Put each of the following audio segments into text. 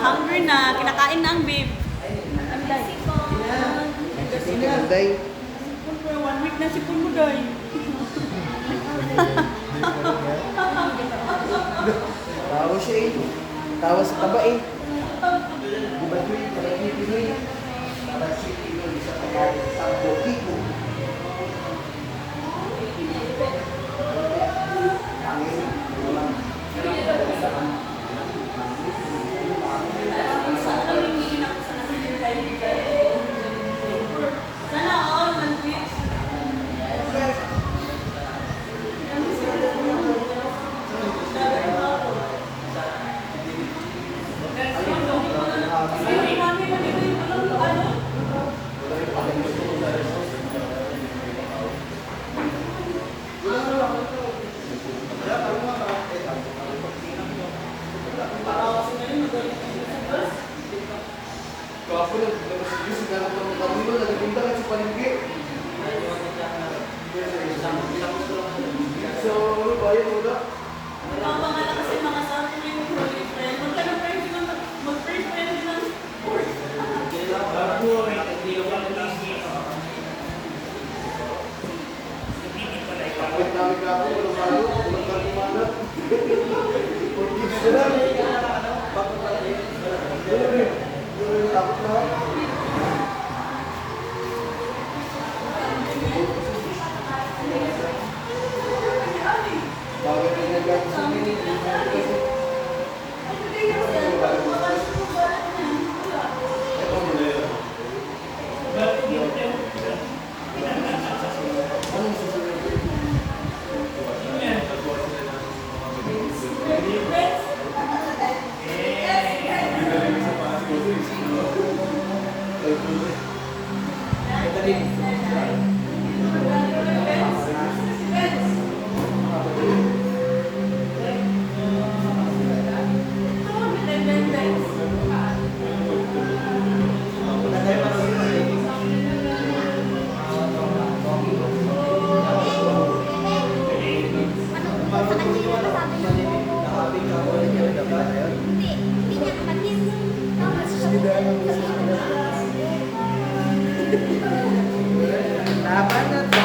Hungry na, kinakain na ang babe. Day. 1 week na sipon mo, Day. Tawa siya eh. Tawa sa taba eh. Di ba Joy? Parang si Pinoy. Parang si Pinoy sa Kiko. Sana all ng week. Ako lang, tapos yung sigara ko ng kamilo, nagpunta ka sa palengke. So, ano ba yun, Uda? Napapangala kasi mga sample yung holy friend. Huwag ka na friend din mag-friend din ng sport. Kapit namin ka ako, walang malo, walang kalimana. Porque sila, takot na. Bakit nagagawa sa amin? Laban na to!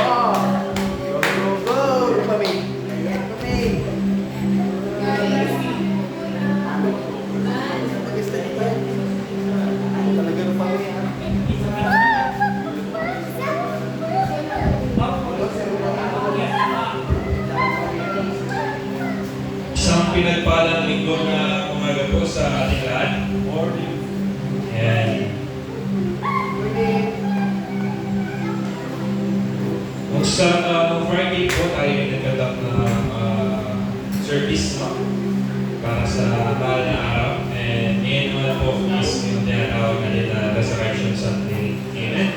Go, go, go! Pami! Ayan, Pami! Mag-ista di ba? Talaga ng Pami, ha? Isang pinagpalang linggo na umaga po sa ating lahat. And nung Friday po tayo nagkadak na service para sa mahal na araw. And ngayon naman po is yung tinatawag natin na Resurrection Sunday. Amen.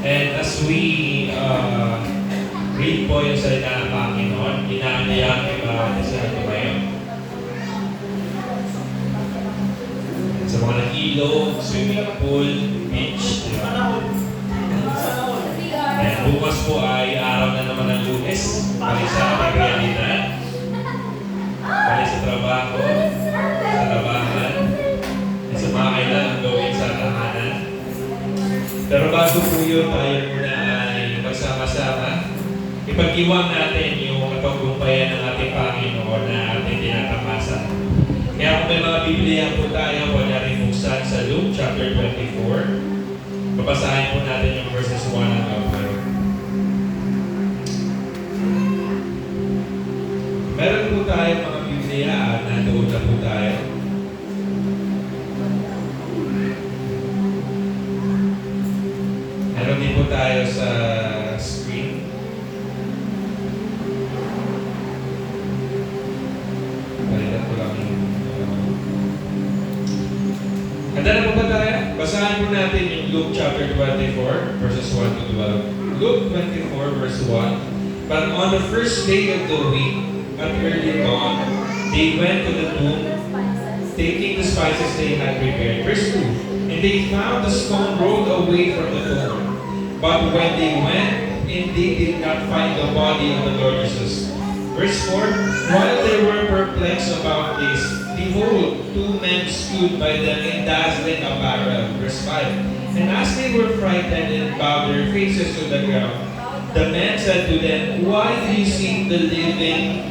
And as we read po yung salita ng Panginoon, inaanyayahan kayo ba sa ito kayo? Sa mga nag-ilog, swimming pool, beach, di ba? And bukas po ay araw na naman ng Lunes, balik sa aming realidad, balik sa trabaho, sa labahan, at sa mga kailangan gawin sa tahanan. Pero bago po yun, tayo muna ay magsama-sama. Ipag-iwang natin yung paggumpayan ng ating Panginoon na ating tinatamasan. Kaya kung may mga Biblia po tayo, wala rin buksan sa Luke chapter 24. Babasahin po natin yung verses 1 hanggang 5. Meron po tayo mga Biblia kayaan, nandoon na po tayo. Meron din po tayo sa screen. Balikan ko lang yung... Handa na po ba tayo? Basahin po natin yung Luke chapter 24, verses 1 to 12. Luke 24, verse 1. But on the first day of the week, at early dawn, they went to the tomb, taking the spices they had prepared. Verse 2. And they found the stone rolled away from the tomb. But when they went in, they did not find the body of the Lord Jesus. Verse 4. While they were perplexed about this, behold, two men stood by them in dazzling apparel. Verse 5. And as they were frightened and bowed their faces to the ground, the men said to them, Why do you seek the living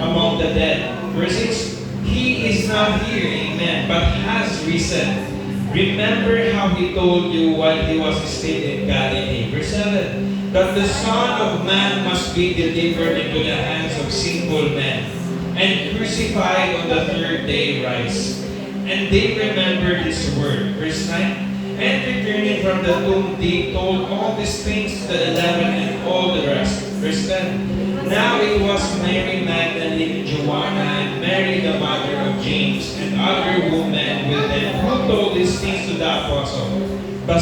among the dead? Verse 6. He is not here, amen, but has risen. Remember how he told you while he was still in Galilee. Verse 7. That the Son of Man must be delivered into the hands of sinful men, and crucified on the third day rise. And they remembered his word. Verse 9. And returning from the tomb, they told all these things to the 11 and all the rest. Verse 10. Now it was Mary Magdalene, Joanna, and Mary the mother of James, and other women with them, who told these things to the apostle. But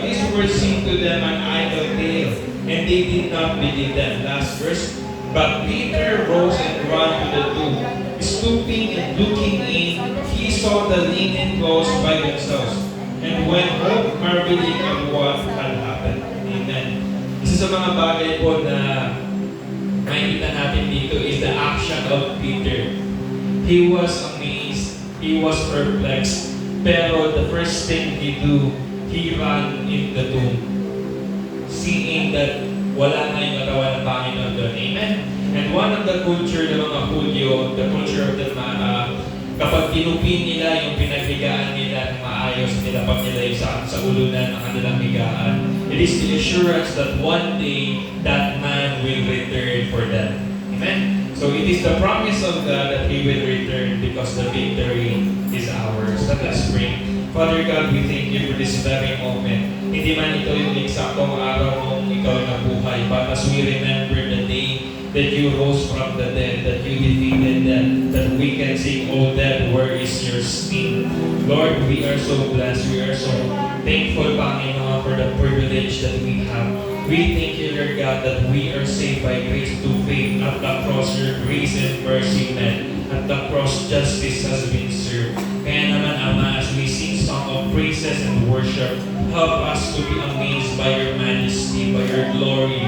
these words seemed to them an idle tale, and they did not believe them. Last verse. But Peter rose and ran to the tomb. Stooping and looking in, he saw the linen clothes by themselves, and went home marveling at what had happened. Amen. Isa sa mga bagay po na makikita natin dito is the action of Peter. He was amazed, he was perplexed, pero the first thing he do, he ran in the tomb, seeing that wala na yung katawan ng Panginoon doon. Amen? And one of the culture ng mga Hudyo, the culture of the kapag tinupin nila yung pinaghigaan nila ng maayos, nilapag nila yung sa ulunan ng kanilang higaan, it is the assurance that one day that man will return for them. Amen? So it is the promise of God that He will return because the victory is ours. Let us pray. Father God, we thank you for this very moment. Hindi man ito yung eksaktong araw mong ikaw nabuhay, but as we remember the day that you rose from the dead, that you defeated death, that we can sing, "Oh death, where is your sting?" Lord, we are so blessed, we are so thankful, Panginoon, for the privilege that we have. We thank you, Lord God, that we are saved by grace to faith. At the cross, your grace and mercy met. At the cross, justice has been served. Kaya naman, Ama, as we sing song of praises and worship, help us to be amazed by your majesty, by your glory,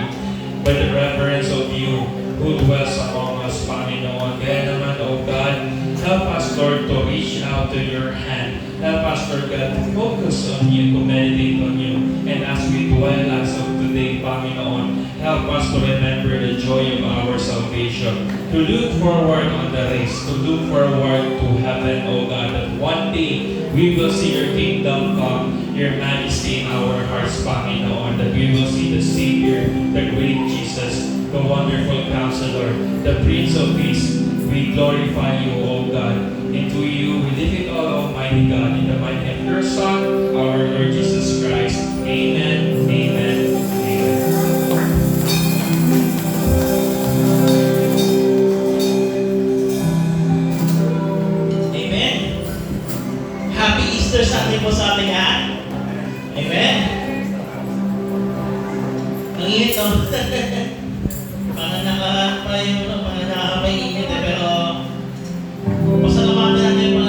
by the reverence of you who dwells among us, Panginoon. Kaya naman, O God, help us, Lord, to reach out to your hand. Help us, Lord God, to focus on you, to meditate on you. And as we dwell as of today, Panginoon, help us to remember the joy of our salvation, to look forward on the race, to look forward to heaven, O God, that one day we will see your kingdom come, your majesty in our hearts, Panginoon, that we will see the Savior, the great Jesus, the wonderful Counselor, the Prince of Peace. We glorify you, O God. And to you, we lift it all, Almighty God, in the mighty name of your Son, our Lord Jesus Christ. Amen, amen, amen. Amen. Happy Easter Sunday po sa ating lahat. Amen. Ang init, no? Parang nakakapainit eh, pero pasalamatan natin yung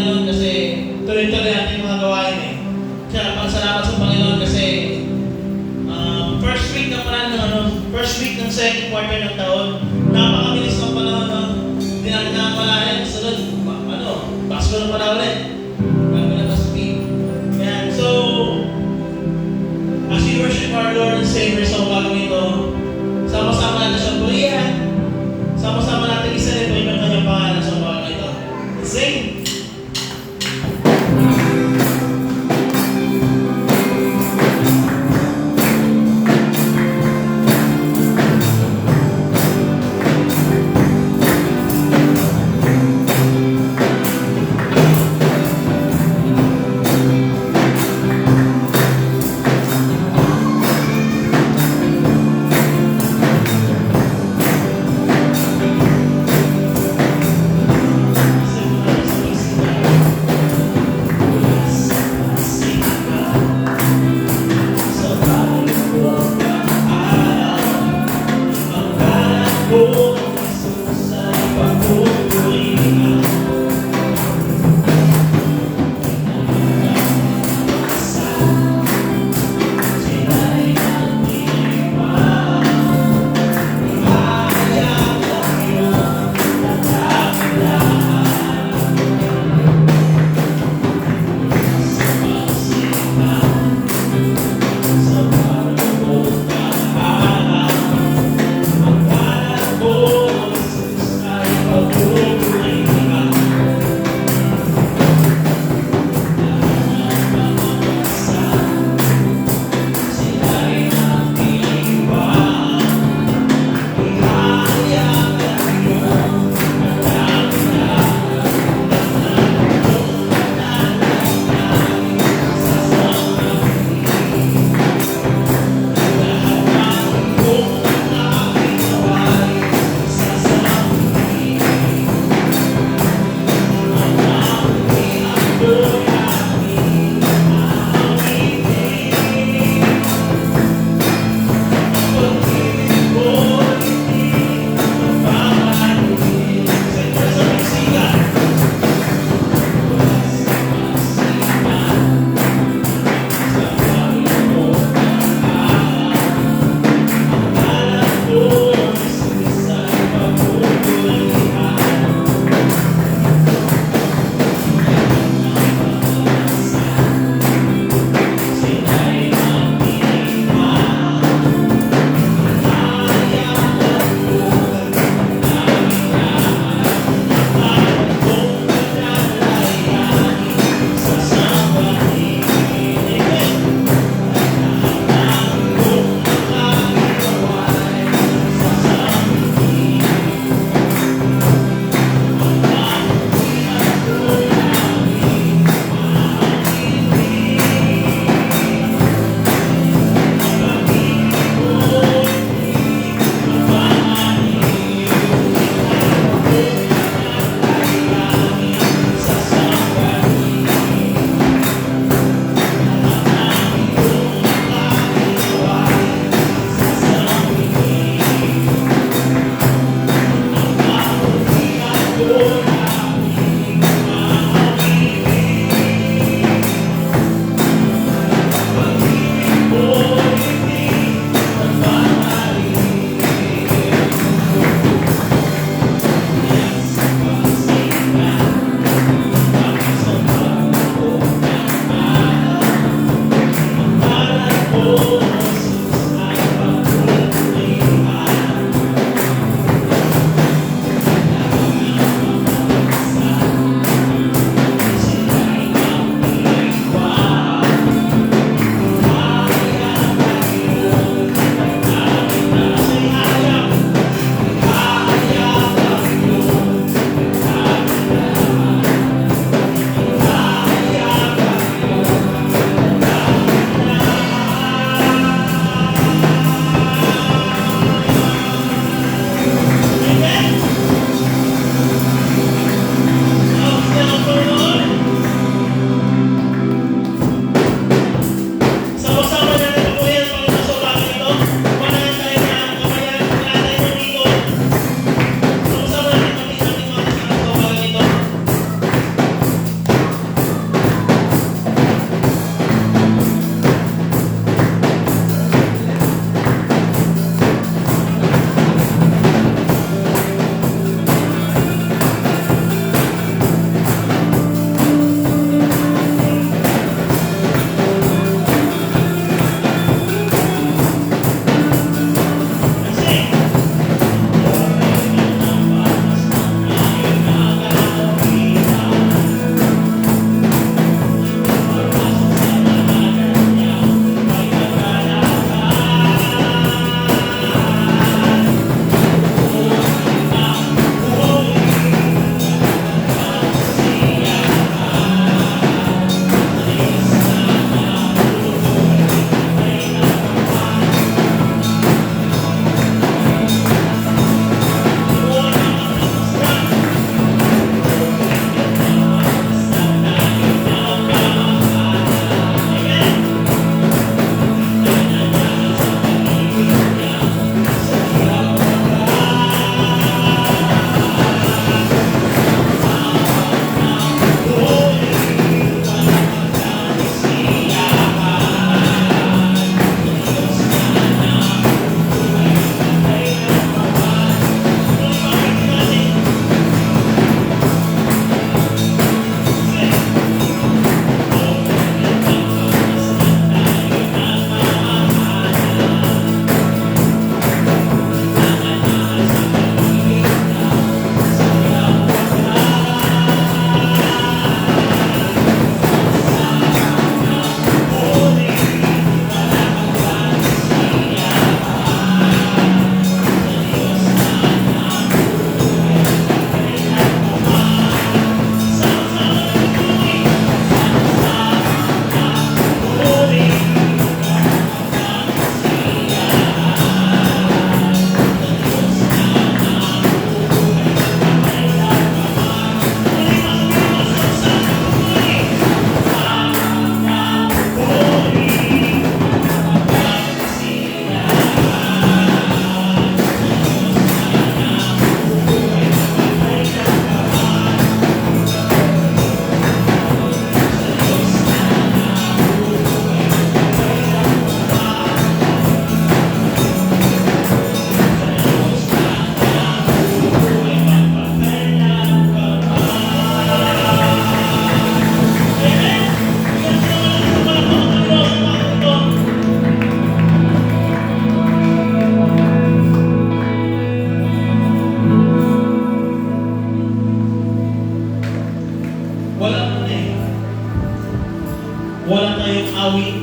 awit.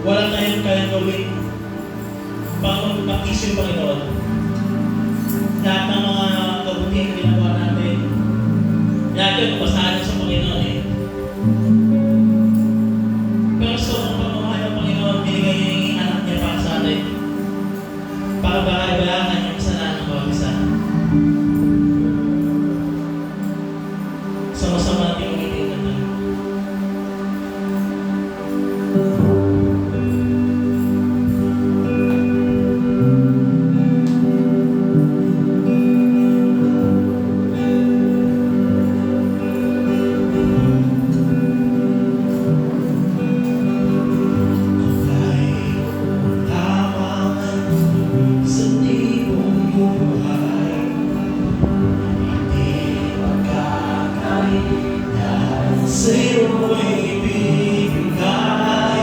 Wala tayong kayang gawin. Panginoon, mag-is yung Panginoon. Lahat ng mga kabuti na ginagawa natin, lahat yun, basahan sa Panginoon eh. Pero sa pagmamahal ng Panginoon, binigay niya yung anak niya para sa atin. Para bahay-bayahan yung kasalanan ng bawat isa. Sama-sama natin ulitin na tayo. Dahil sa'yo'y ibibigay,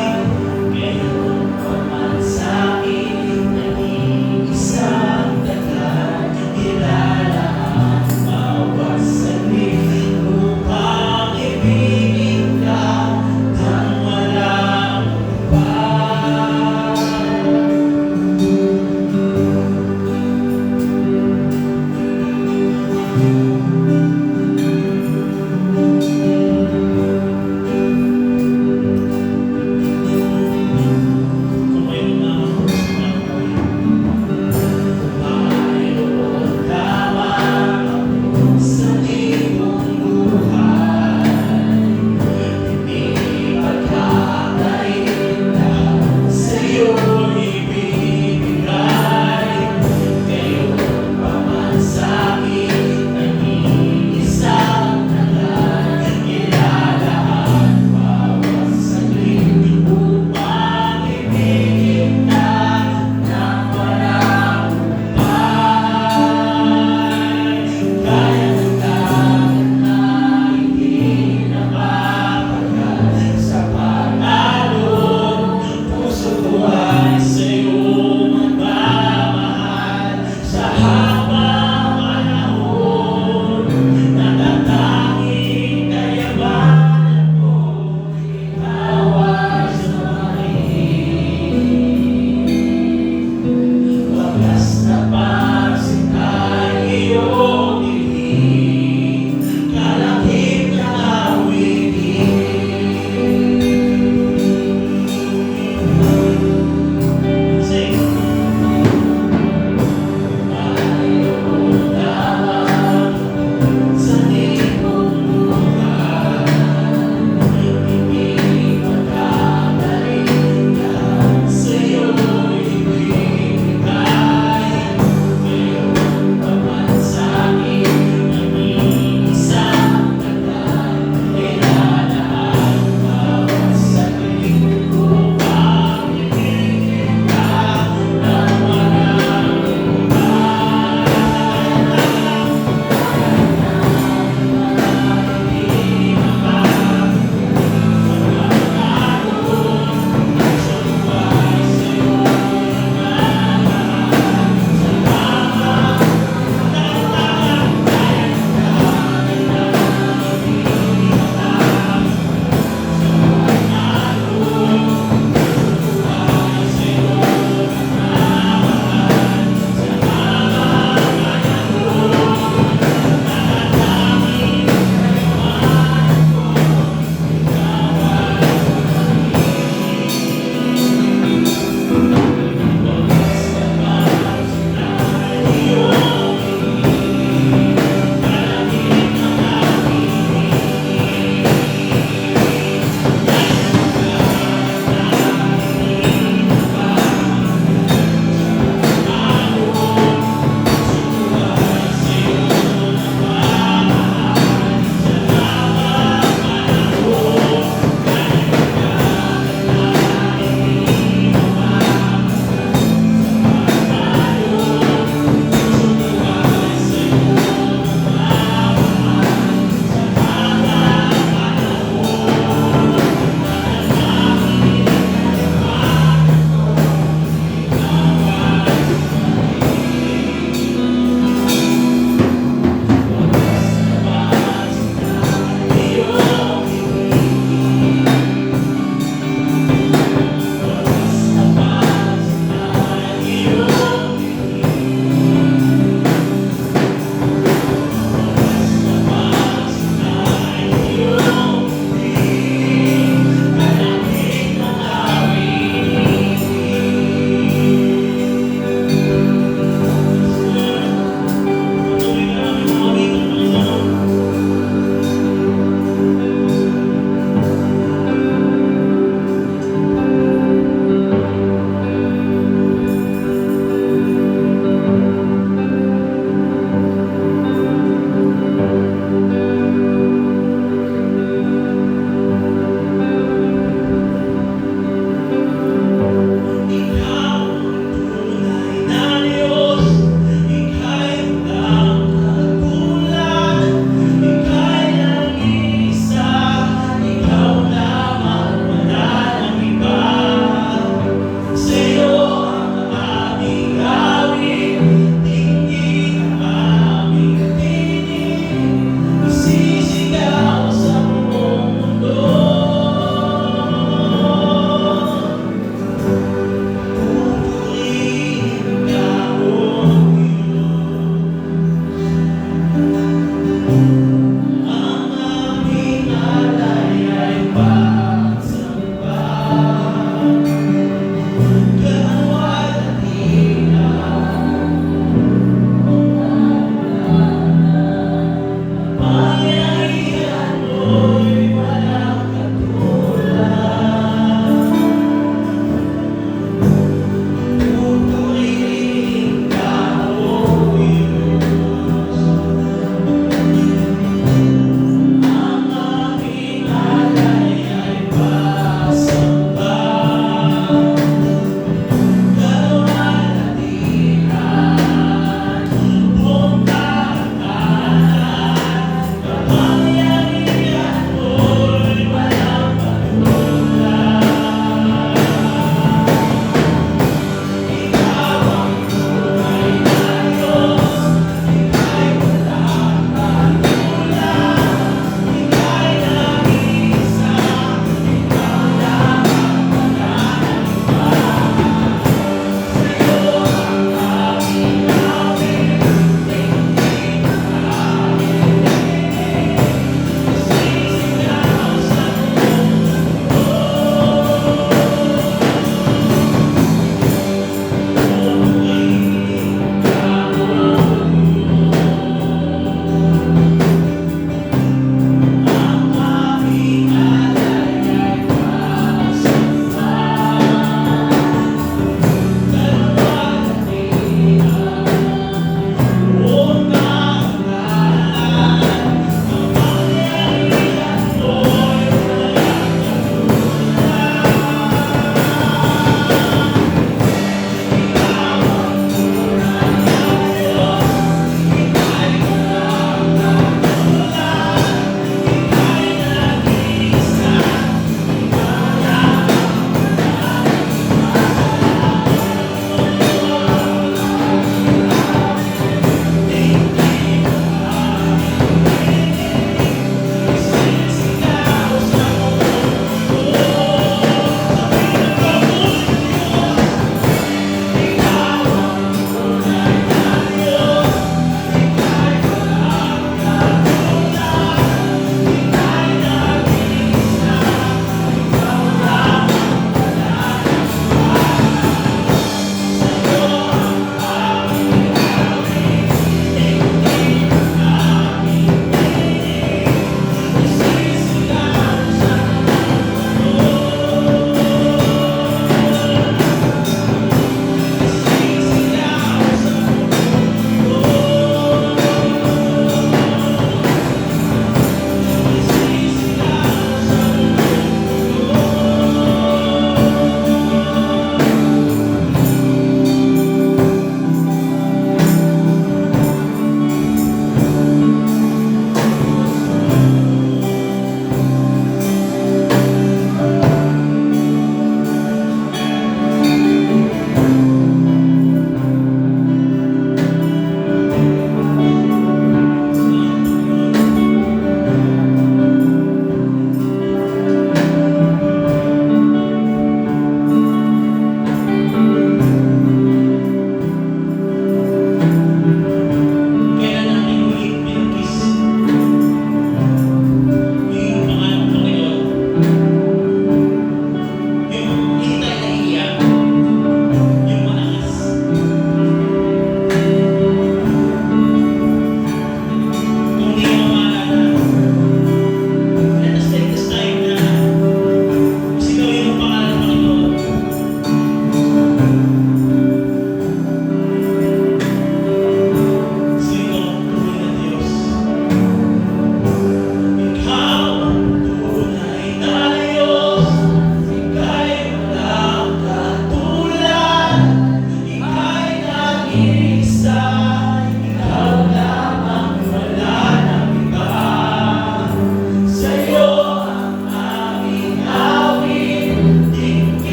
ngayon pa man sa'kin, nag-iisang tagat, kilala ang bawat saglit upang ibigin ka nang walang hanggan.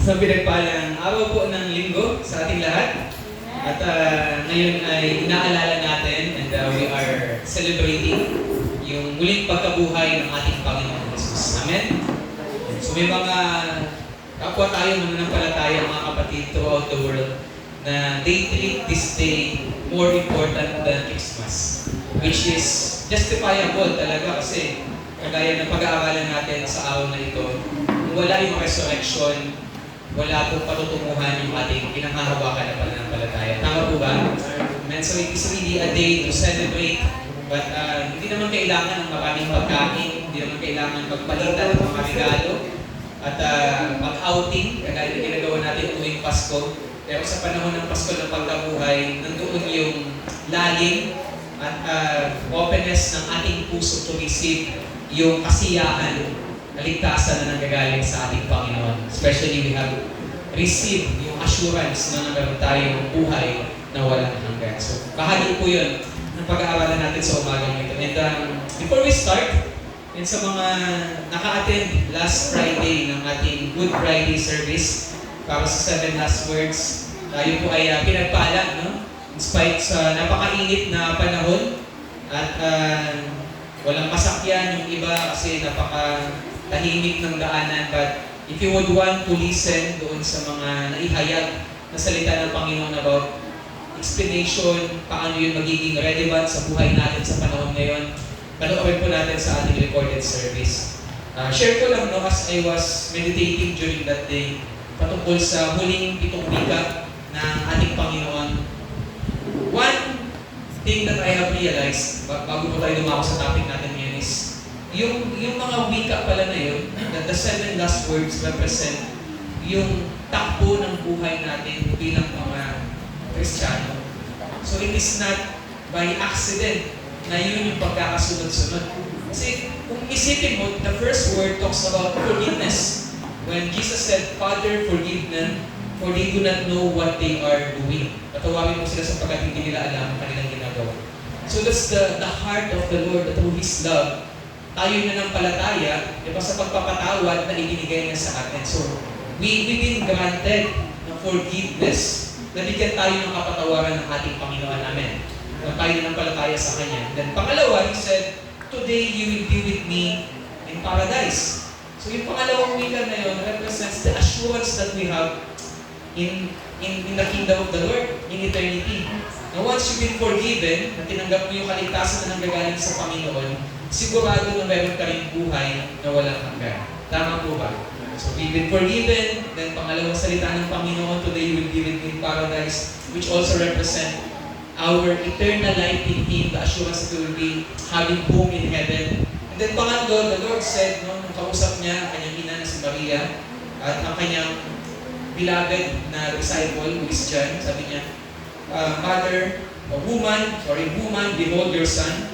Isang pinagpalang araw po ng linggo sa ating lahat. At ngayon ay inaalala natin and we are celebrating yung muling pagkabuhay ng ating Panginoon Jesus. Amen? So may mga kapwa tayo, mananampalataya, mga kapatid throughout the world na they treat this day more important than Christmas. Which is justifiable talaga kasi kagaya ng pag-aaralan natin sa araw na ito, kung wala yung resurrection, wala pong patutunguhan yung ating pinanghahawakan na pananampalataya. Tama po ba? Amen. So it is really a day to celebrate. But hindi naman kailangan ng maraming pagkain, hindi naman kailangan magpalitan ng mga regalo at mag-outing, kagaya na ginagawa natin tuwing Pasko. Pero sa panahon ng Pasko ng pagkabuhay, nandoon yung lalim at openness ng ating puso to receive yung kasiyahan, kaligtasan na nanggagaling sa ating Panginoon. Especially we have received yung assurance na nagkaroon tayong buhay na walang hanggan. So, bahagi po yun ng pag-aaralan natin sa umagang ito. And before we start, and sa mga naka-attend last Friday ng ating Good Friday service para sa 7 last words, tayo po ay pinagpala, no? In spite sa napakainit na panahon at walang masakyan yung iba kasi napaka-tahimik ng daanan. But if you would want to listen doon sa mga naihayag na salita ng Panginoon about explanation, paano yun magiging relevant sa buhay natin sa panahon ngayon, panoorin po natin sa ating recorded service. Share ko lang, no, as I was meditating during that day, patungkol sa huling 7 wika ng ating Panginoon. One thing that I have realized, bago po tayo dumako sa topic natin ngayon is, yung mga wika pala na yun, that the 7 last words represent yung takbo ng buhay natin bilang mga Kristiyano. So it is not by accident na yun yung pagkakasunod-sunod. Kasi kung isipin mo, the first word talks about forgiveness. When Jesus said, Father, forgive them, for they do not know what they are doing. Patawagin mo sila sapagkat hindi nila alam ang kanilang ginagawa. So that's the heart of the Lord, that through His love, tayo nananampalataya, diba, sa pagpapatawad na ibinigay niya sa atin. So, we've been granted ng forgiveness. Nabigyan tayo ng kapatawaran ng ating Panginoon. Amen. Nang tayo nananampalataya sa Kanya. Then, pangalawa, He said, today you will be with me in paradise. So, yung pangalawang wika na yun represents the assurance that we have in the kingdom of the Lord, in eternity. Now, once you've been forgiven, na tinanggap mo yung kaligtasan na nanggagaling sa Panginoon, sigurado na meron ka rin buhay na walang hanggan. Tama po ba? So, we've been forgiven, then pangalawang salita ng Panginoon, today you will be with me in paradise, which also represent our eternal life in Him, the assurance that we will be having home in heaven. And then pangatlo, the Lord said, no, nung kausap niya, ang kanyang ina na si Maria, at ang kanyang beloved na disciple, who is John, sabi niya, woman, behold your son,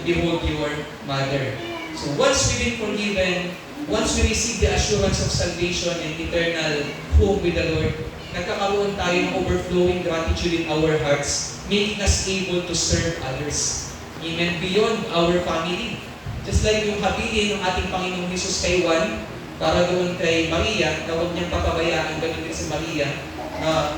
behold your mother. So once we've been forgiven, once we receive the assurance of salvation and eternal home with the Lord, nagkakaroon tayo ng overflowing gratitude in our hearts, making us able to serve others. Amen. Beyond our family. Just like yung habilin ng ating Panginoong Jesus kay Juan, para doon kay Maria, na huwag niyang papabayaan, ganoon din si Maria, na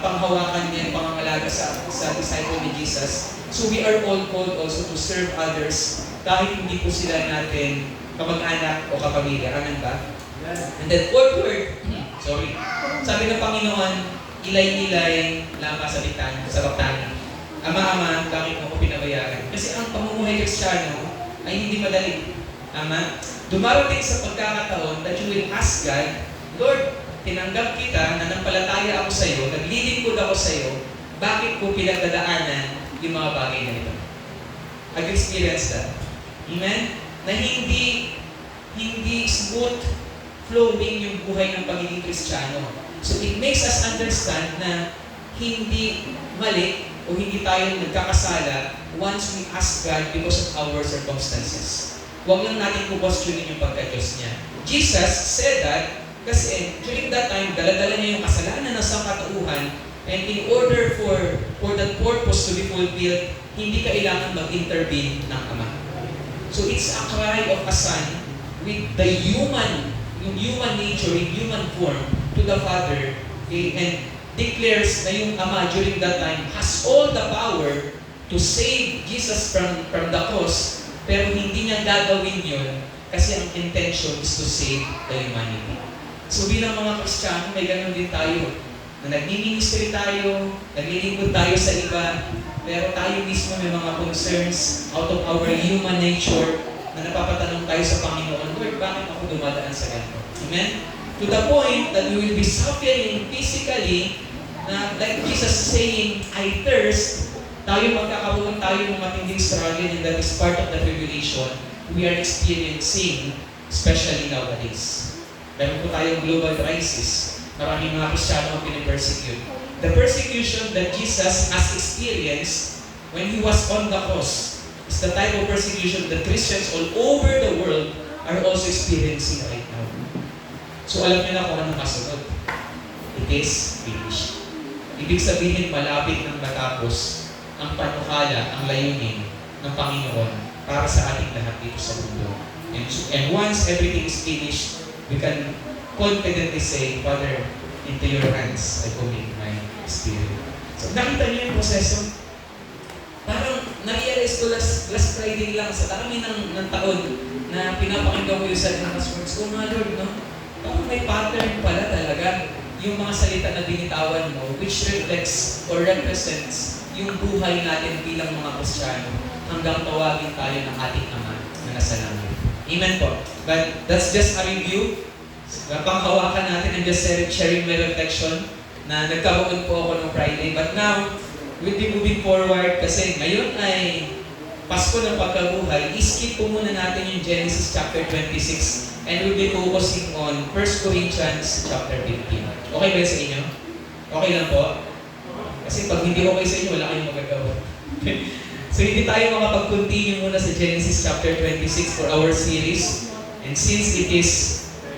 panghawakan niya yung pangangalaga sa disciple ni Jesus. So we are all called also to serve others, kahit hindi po sila natin kamag-anak o kapamilya. Amen ba? And then fourth word, sabi ng Panginoon, ilay-ilay lama sa bintana. Ama, bakit mo ko pinabayaan? Kasi ang pamumuhay Kristiyano ay hindi madali. Ama, dumarating sa pagkakataon that you will ask God, Lord, tinanggap kita, nanampalataya ako sa iyo, naglilingkod ako sa iyo, bakit ko pinagdadaanan yung mga bagay na ito? I've experienced that. Amen? Na hindi smooth flowing yung buhay ng pagiging Kristiyano. So it makes us understand na hindi mali o hindi tayo nagkakasala once we ask God because of our circumstances. Huwag lang natin kukwestiyonin yung pagka-Diyos niya. Jesus said that kasi during that time, dala-dala niya yung kasalanan ng sangkatauhan, and in order for that purpose to be fulfilled, hindi kailangan mag-intervene ng Ama. So it's a cry of a son with the human yung human nature, in human form, to the Father, okay, and declares na yung Ama during that time has all the power to save Jesus from the cross, pero hindi niya gagawin yun kasi ang intention is to save the humanity. So bilang mga Kristiyano, may ganun din tayo, na nagmi-ministry tayo, naglilingkod tayo sa iba, pero tayo mismo may mga concerns out of our human nature na napapatanong tayo sa Panginoon, Lord, bakit ako dumadaan sa ganito? Amen? To the point that we will be suffering physically, na like Jesus saying, I thirst, tayo magkakaroon tayo ng matinding struggle, and that is part of the tribulation we are experiencing, especially nowadays. Meron po tayong global crisis. Maraming mga Kristiyano ang pinipersecute. The persecution that Jesus has experienced when He was on the cross is the type of persecution that Christians all over the world are also experiencing right now. So alam niyo na kung anong kasunod. It is finished. Ibig sabihin, malapit nang matapos ang panukala, ang layunin ng Panginoon para sa ating lahat dito sa mundo. And once everything is finished, we can confidently say, Father, into your hands I commit my spirit. So nakita niyo yung proseso? Parang na-realize ko last Friday lang sa dami ng taon na pinapakinggan ko yung salita ng words ko, mga Lord, no? Parang may pattern pala talaga yung mga salita na binitawan mo, which reflects or represents yung buhay natin bilang mga Kristiyano hanggang tawagin tayo ng ating Ama na nasa langit. Amen po. But that's just a review. Panghawakan natin and just sharing my reflection na nagkaroon po ako ng Friday. But now, we'll be moving forward kasi ngayon ay Pasko ng Pagkabuhay. I-skip po muna natin yung Genesis chapter 26 and we'll be focusing on 1 Corinthians chapter 15. Okay ba sa inyo? Okay lang po? Kasi pag hindi okay sa inyo, wala kayong magagawa. So hindi tayo makapag-continue muna sa Genesis chapter 26 for our series. And since it is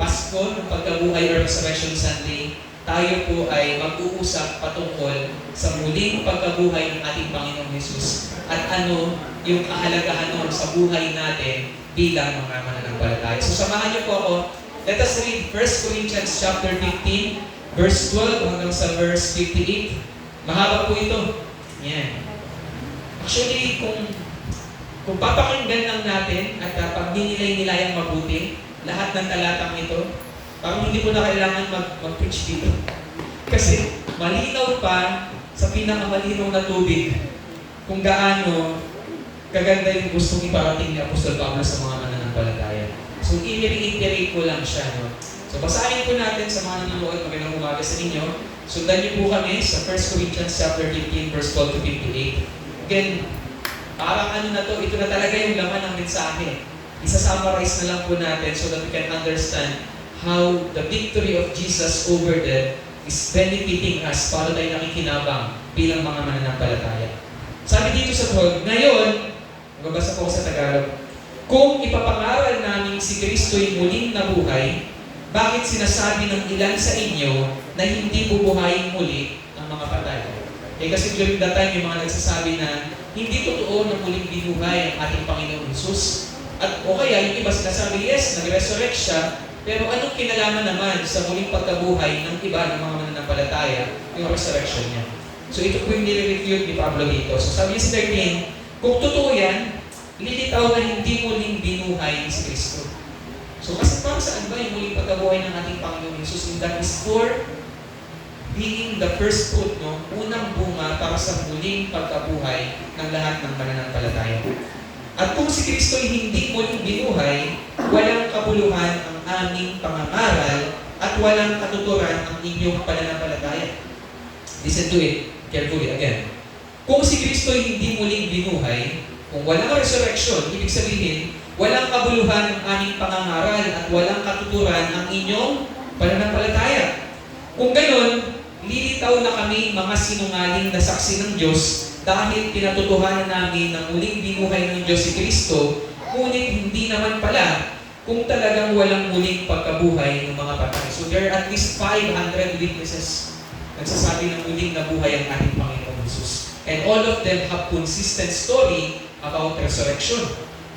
Pasko ng Pagkabuhay or Resurrection Sunday, tayo po ay mag-uusap patungkol sa muling pagkabuhay ng ating Panginoong Jesus at ano yung kahalagahan nun sa buhay natin bilang mga mananampalataya. So samahan niyo po ako. Let us read 1 Corinthians chapter 15, verse 12 hanggang sa verse 58. Mahaba po ito. Yan. Actually, kung papakinggan lang natin at pag dinilay-nilayang mabuti, lahat ng talatang ito, parang hindi po na kailangan mag-preach dito. Kasi malinaw pa sa pinakamalinaw na tubig kung gaano kaganda yung gustong iparating ni Apostol Pablo sa mga mananampalataya. So, i-reiterate ko lang siya. No? So, basahin po natin sa mga nanonood, magandang umaga sa inyo. Sundan niyo po kami sa 1 Corinthians chapter 15, verse 12 to 58. Again, parang ano na to, ito na talaga yung laman ng mensahe. Isa-summarize na lang po natin so that we can understand how the victory of Jesus over death is benefiting us para tayo nakikinabang bilang mga mananampalataya. Sabi dito sa 12, ngayon, magbabasa po sa Tagalog, kung ipapangaral namin si Kristo'y muling nabuhay, bakit sinasabi ng ilan sa inyo na hindi bubuhayin muli ang mga patay? Kasi during that time, yung mga nagsasabi na hindi totoo na muling binuhay ang ating Panginoong Jesus. At o kaya, yung iba sinasabi, yes, nag-resurrect siya, pero anong kinalaman naman sa muling pagkabuhay ng iba ng mga mananampalataya, yung resurrection niya? So ito po yung nire-refute ni Pablo dito. So sabi niya si 13, kung totoo yan, lilitaw na hindi muling binuhay si Kristo. So kasi para saan ba yung muling pagkabuhay ng ating Panginoong Jesus? And that is for being the first fruit, no? Unang bunga para sa muling pagkabuhay ng lahat ng mananampalataya. At kung si Kristo ay hindi muling binuhay, walang kabuluhan ang aming pangangaral at walang katuturan ang inyong pananampalataya. Listen to it carefully again. Kung si Kristo ay hindi muling binuhay, kung walang resurrection, ibig sabihin, walang kabuluhan ang aming pangangaral at walang katuturan ang inyong pananampalataya. Kung ganon, lilitaw na kami mga sinungaling na saksi ng Diyos dahil pinatutuhanan namin na muling binuhay ng Diyos si Kristo, ngunit hindi naman pala kung talagang walang muling pagkabuhay ng mga patay. So there are at least 500 witnesses nagsasabi ng muling nabuhay ang ating Panginoong Jesus. And all of them have consistent story about resurrection.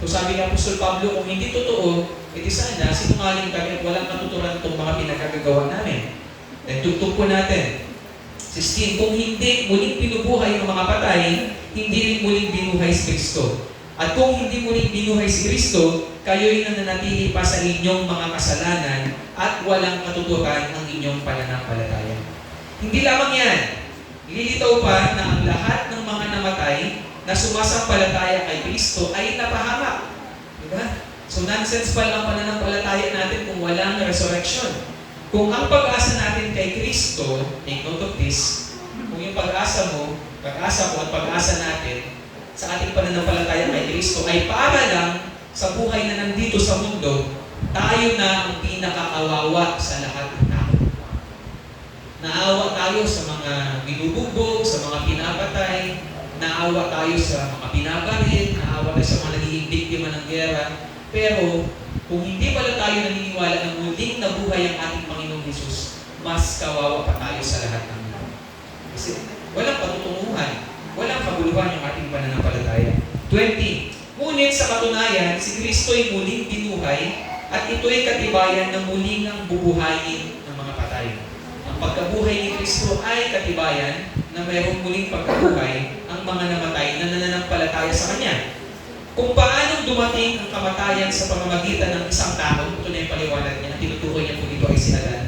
So sabi ni Apostol Pablo, kung hindi totoo E di sana, sinungaling kami at walang katuturan itong mga pinagagagawa namin. Then tugtog po natin. 16, kung hindi muling pinubuhay ang mga patay, hindi rin muling binuhay si Kristo. At kung hindi muling binuhay si Kristo, kayo'y nananatili pa sa inyong mga kasalanan at walang katuturan ang inyong pananampalataya. Hindi lamang yan. Ililitaw pa na ang lahat ng mga namatay na sumasampalataya kay Kristo ay napahamak. Diba? So nonsense pa lang ang pananampalataya natin kung walang resurrection. Kung ang pag-asa natin kay Kristo, take note of this, kung yung pag-asa mo, pag-asa ko at pag-asa natin sa ating pananampalataya kay Kristo ay para lang sa buhay na nandito sa mundo, tayo na ang pinakaawawa sa lahat ng tao. Naawa tayo sa mga binubugbog, sa mga pinapatay, naawa tayo sa mga binabaril, naawa tayo sa mga nagiging biktima ng gera. Pero kung hindi pala tayo naniniwala na muling nabuhay ang ating Panginoong Hesus, mas kawawa pa tayo sa lahat ng mundo. Kasi walang patutunguhan, walang kabuluhan yung ating pananampalataya. 20. Ngunit sa katunayan, si Kristo'y muling binuhay at ito'y katibayan na muling ang bubuhayin ng mga patay. Ang pagkabuhay ni Kristo ay katibayan na mayroong muling pagkabuhay ang mga namatay na nananampalataya sa Kanya. Kung paano dumating ang kamatayan sa pamamagitan ng isang tao, ito na yung paliwanag niya, ang tinutukoy niya po dito ay sinalan.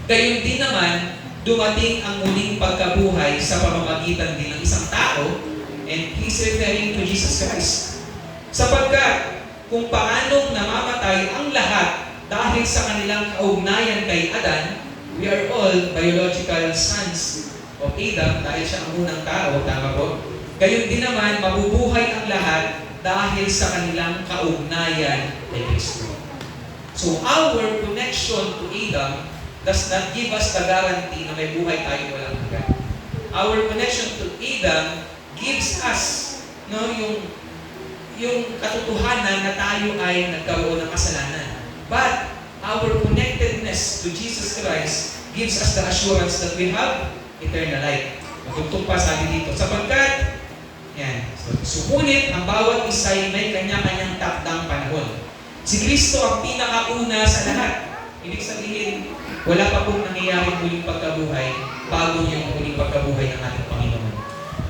Gayon din naman, dumating ang muling pagkabuhay sa pamamagitan din ng isang tao, and he's referring to Jesus Christ. Sapagkat kung paanong namamatay ang lahat dahil sa kanilang kaugnayan kay Adan, we are all biological sons of Adam dahil siya ang unang tao, tama po? Gayon din naman, mabubuhay ang lahat dahil sa kanilang kaugnayan kay Kristo. So our connection to Adam does not give us the guarantee na may buhay tayo walang hanggan. Our connection to Adam gives us yung katotohanan na tayo ay nagkaroon ng kasalanan. But our connectedness to Jesus Christ gives us the assurance that we have eternal life. Magtugtog pa sabi dito, sapagkat yan. Supunit, ang bawat isa ay may kanya-kanyang takdang panahon. Si Kristo ang pinakauna sa lahat. Ibig sabihin, wala pa pong nangyayaring muling pagkabuhay bago yung muling pagkabuhay ng ating Panginoon.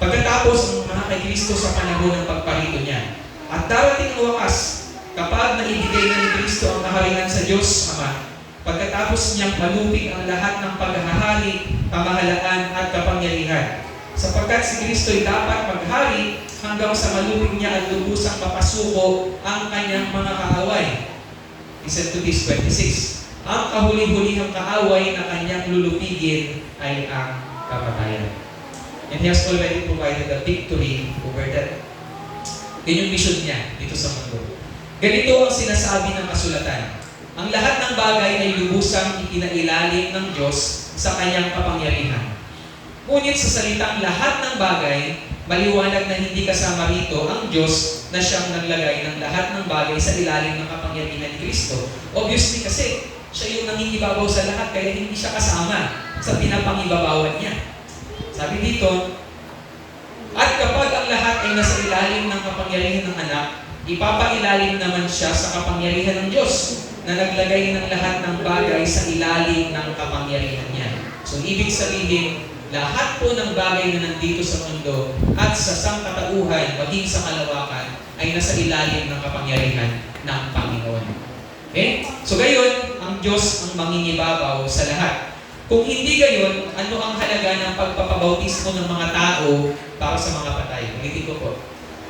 Pagkatapos ang mga kay Kristo sa panahon ng pagparito niya. At darating ang wakas, kapag naibigay na ni Kristo ang kaharian sa Diyos Ama, pagkatapos niyang malupig ang lahat ng paghahari, pamahalaan at kapangyarihan. Sapagkat si Kristo'y dapat maghari hanggang sa malupig niya at lubusang papasuko ang kanyang mga kaaway. Listen to this, 26. Ang kahuli-hulihang kaaway na kanyang lulupigin ay ang kamatayan. And He has already provided a victory over that. Yun yung mission niya dito sa mundo. Ganito ang sinasabi ng kasulatan. Ang lahat ng bagay ay lubusang ikinailalim ng Diyos sa kanyang kapangyarihan. Ngunit sa salitang lahat ng bagay, maliwanag na hindi kasama rito ang Diyos na siyang naglagay ng lahat ng bagay sa ilalim ng kapangyarihan ni Kristo. Obviously kasi, siya yung nangingibabaw sa lahat kaya hindi siya kasama sa pinapangibabawan niya. Sabi dito, at kapag ang lahat ay nasa ilalim ng kapangyarihan ng anak, ipapailalim naman siya sa kapangyarihan ng Diyos na naglagay ng lahat ng bagay sa ilalim ng kapangyarihan niya. So, ibig sabihin, lahat po ng bagay na nandito sa mundo at sa sangkatauhan, maging sa kalawakan, ay nasa ilalim ng kapangyarihan ng Panginoon. Okay? So gayon, ang Diyos ang mangingibabaw sa lahat. Kung hindi gayon, ano ang halaga ng pagpapabautismo ng mga tao para sa mga patay? Ulitin ko po.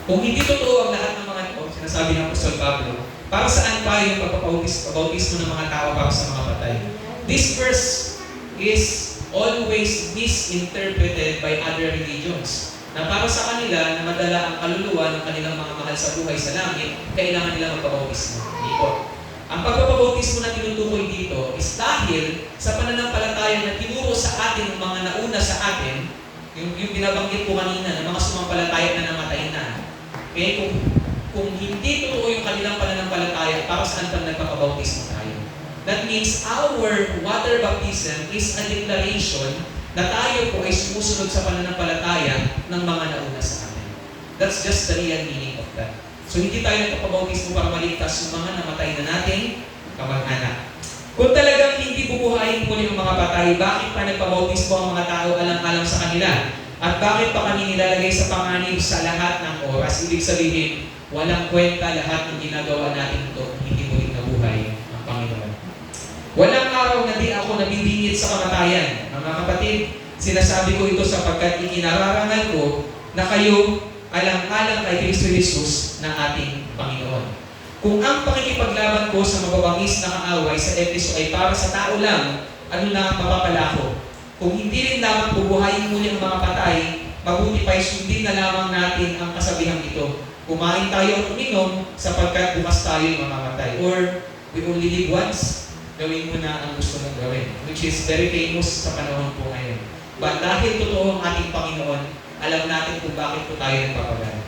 Kung hindi totoo ang lahat ng mga sinasabi ng Apostol Pablo, para saan pa yung pagpapabautismo ng mga tao para sa mga patay? This verse is always misinterpreted by other religions. Na para sa kanila, na madala ang kaluluwa ng kanilang mga mahal sa buhay sa langit, kailangan nila magpabautismo. Hindi po. Ang pagpapabautismo na tinutukoy dito is dahil sa pananampalataya na tinuro sa atin ng mga nauna sa atin, yung binabanggit ko kanina, ng mga sumampalataya na namatay na. Okay? Kung hindi totoo yung kanilang pananampalataya, para saan pa nagpapabautismo tayo? That means our water baptism is a declaration na tayo po ay sumusunod sa pananampalataya ng mga nauna sa atin. That's just the real meaning of that. So hindi tayo nagpapabautismo para maligtas yung mga namatay na nating kamag-anak. Kung talagang hindi bubuhayin muli ang mga patay, bakit pa nagpabautismo ang mga tao alang-alang sa kanila? At bakit pa kami nilalagay sa panganib sa lahat ng oras? Ibig sabihin, walang kwenta lahat ng ginagawa natin ito, hindi muling nabuhay ang Panginoon. Walang araw na di ako nabibingit sa kamatayan. Mga kapatid, sinasabi ko ito sapagkat ikinararangal ko na kayo alang-alang kay Kristo Jesus na ating Panginoon. Kung ang pakikipaglaban ko sa mababangis na kaaway sa Efeso ay para sa tao lang, ano na ang mapapala ko? Kung hindi rin lamang bubuhayin muli ang mga patay, mabuti pa'y sundin na lamang natin ang kasabihang ito. Kumain tayo at uminom sapagkat bukas tayo mamamatay. Or, we only live once, gawin mo na ang gusto mong gawin. Which is very famous sa panahon po ngayon. But dahil totoo ang ating Panginoon, alam natin kung bakit po tayo nagpapagana.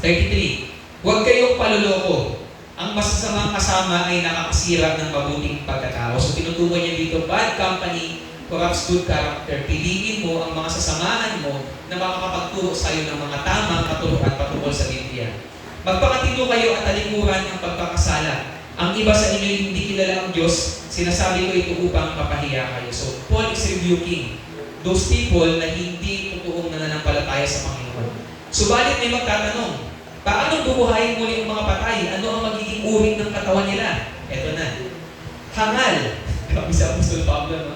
33. Huwag kayong paluloko. Ang masasamang kasama ay nakakasira ng mabuting pagkatao. So tinutukoy niya dito, bad company corrupts good character. Piliin mo ang mga sasamahan mo na makakapagturo sa iyo ng mga tamang katuruan patungkol sa Biblia. Magpakatino kayo at talikuran ang pagkakasala. Ang iba sa inyo hindi kilala ang Diyos, sinasabi ko ito upang mapahiya kayo. So Paul is rebuking those people na hindi totoong nananampalataya sa Panginoon. Subalit may magtatanong, paano bubuhayin muli ang mga patay? Ano ang magiging uring ng katawan nila? Ito na. Hangal. Grabe si Apostol Pablo, no?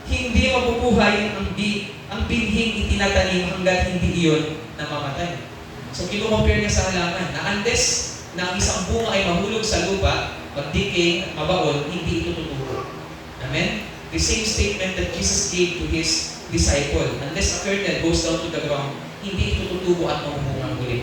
Hindi mabubuhay ang binhing itinatanim hanggat hindi iyon namamatay. So, kinukompare niya sa halaman na unless na ang isang bunga ay mahulog sa lupa, mag-decay at mabaon, hindi ito tutubo. Amen? The same statement that Jesus gave to His disciple. Unless a kernel goes down to the ground, hindi ito tutubo at mamumunga muli.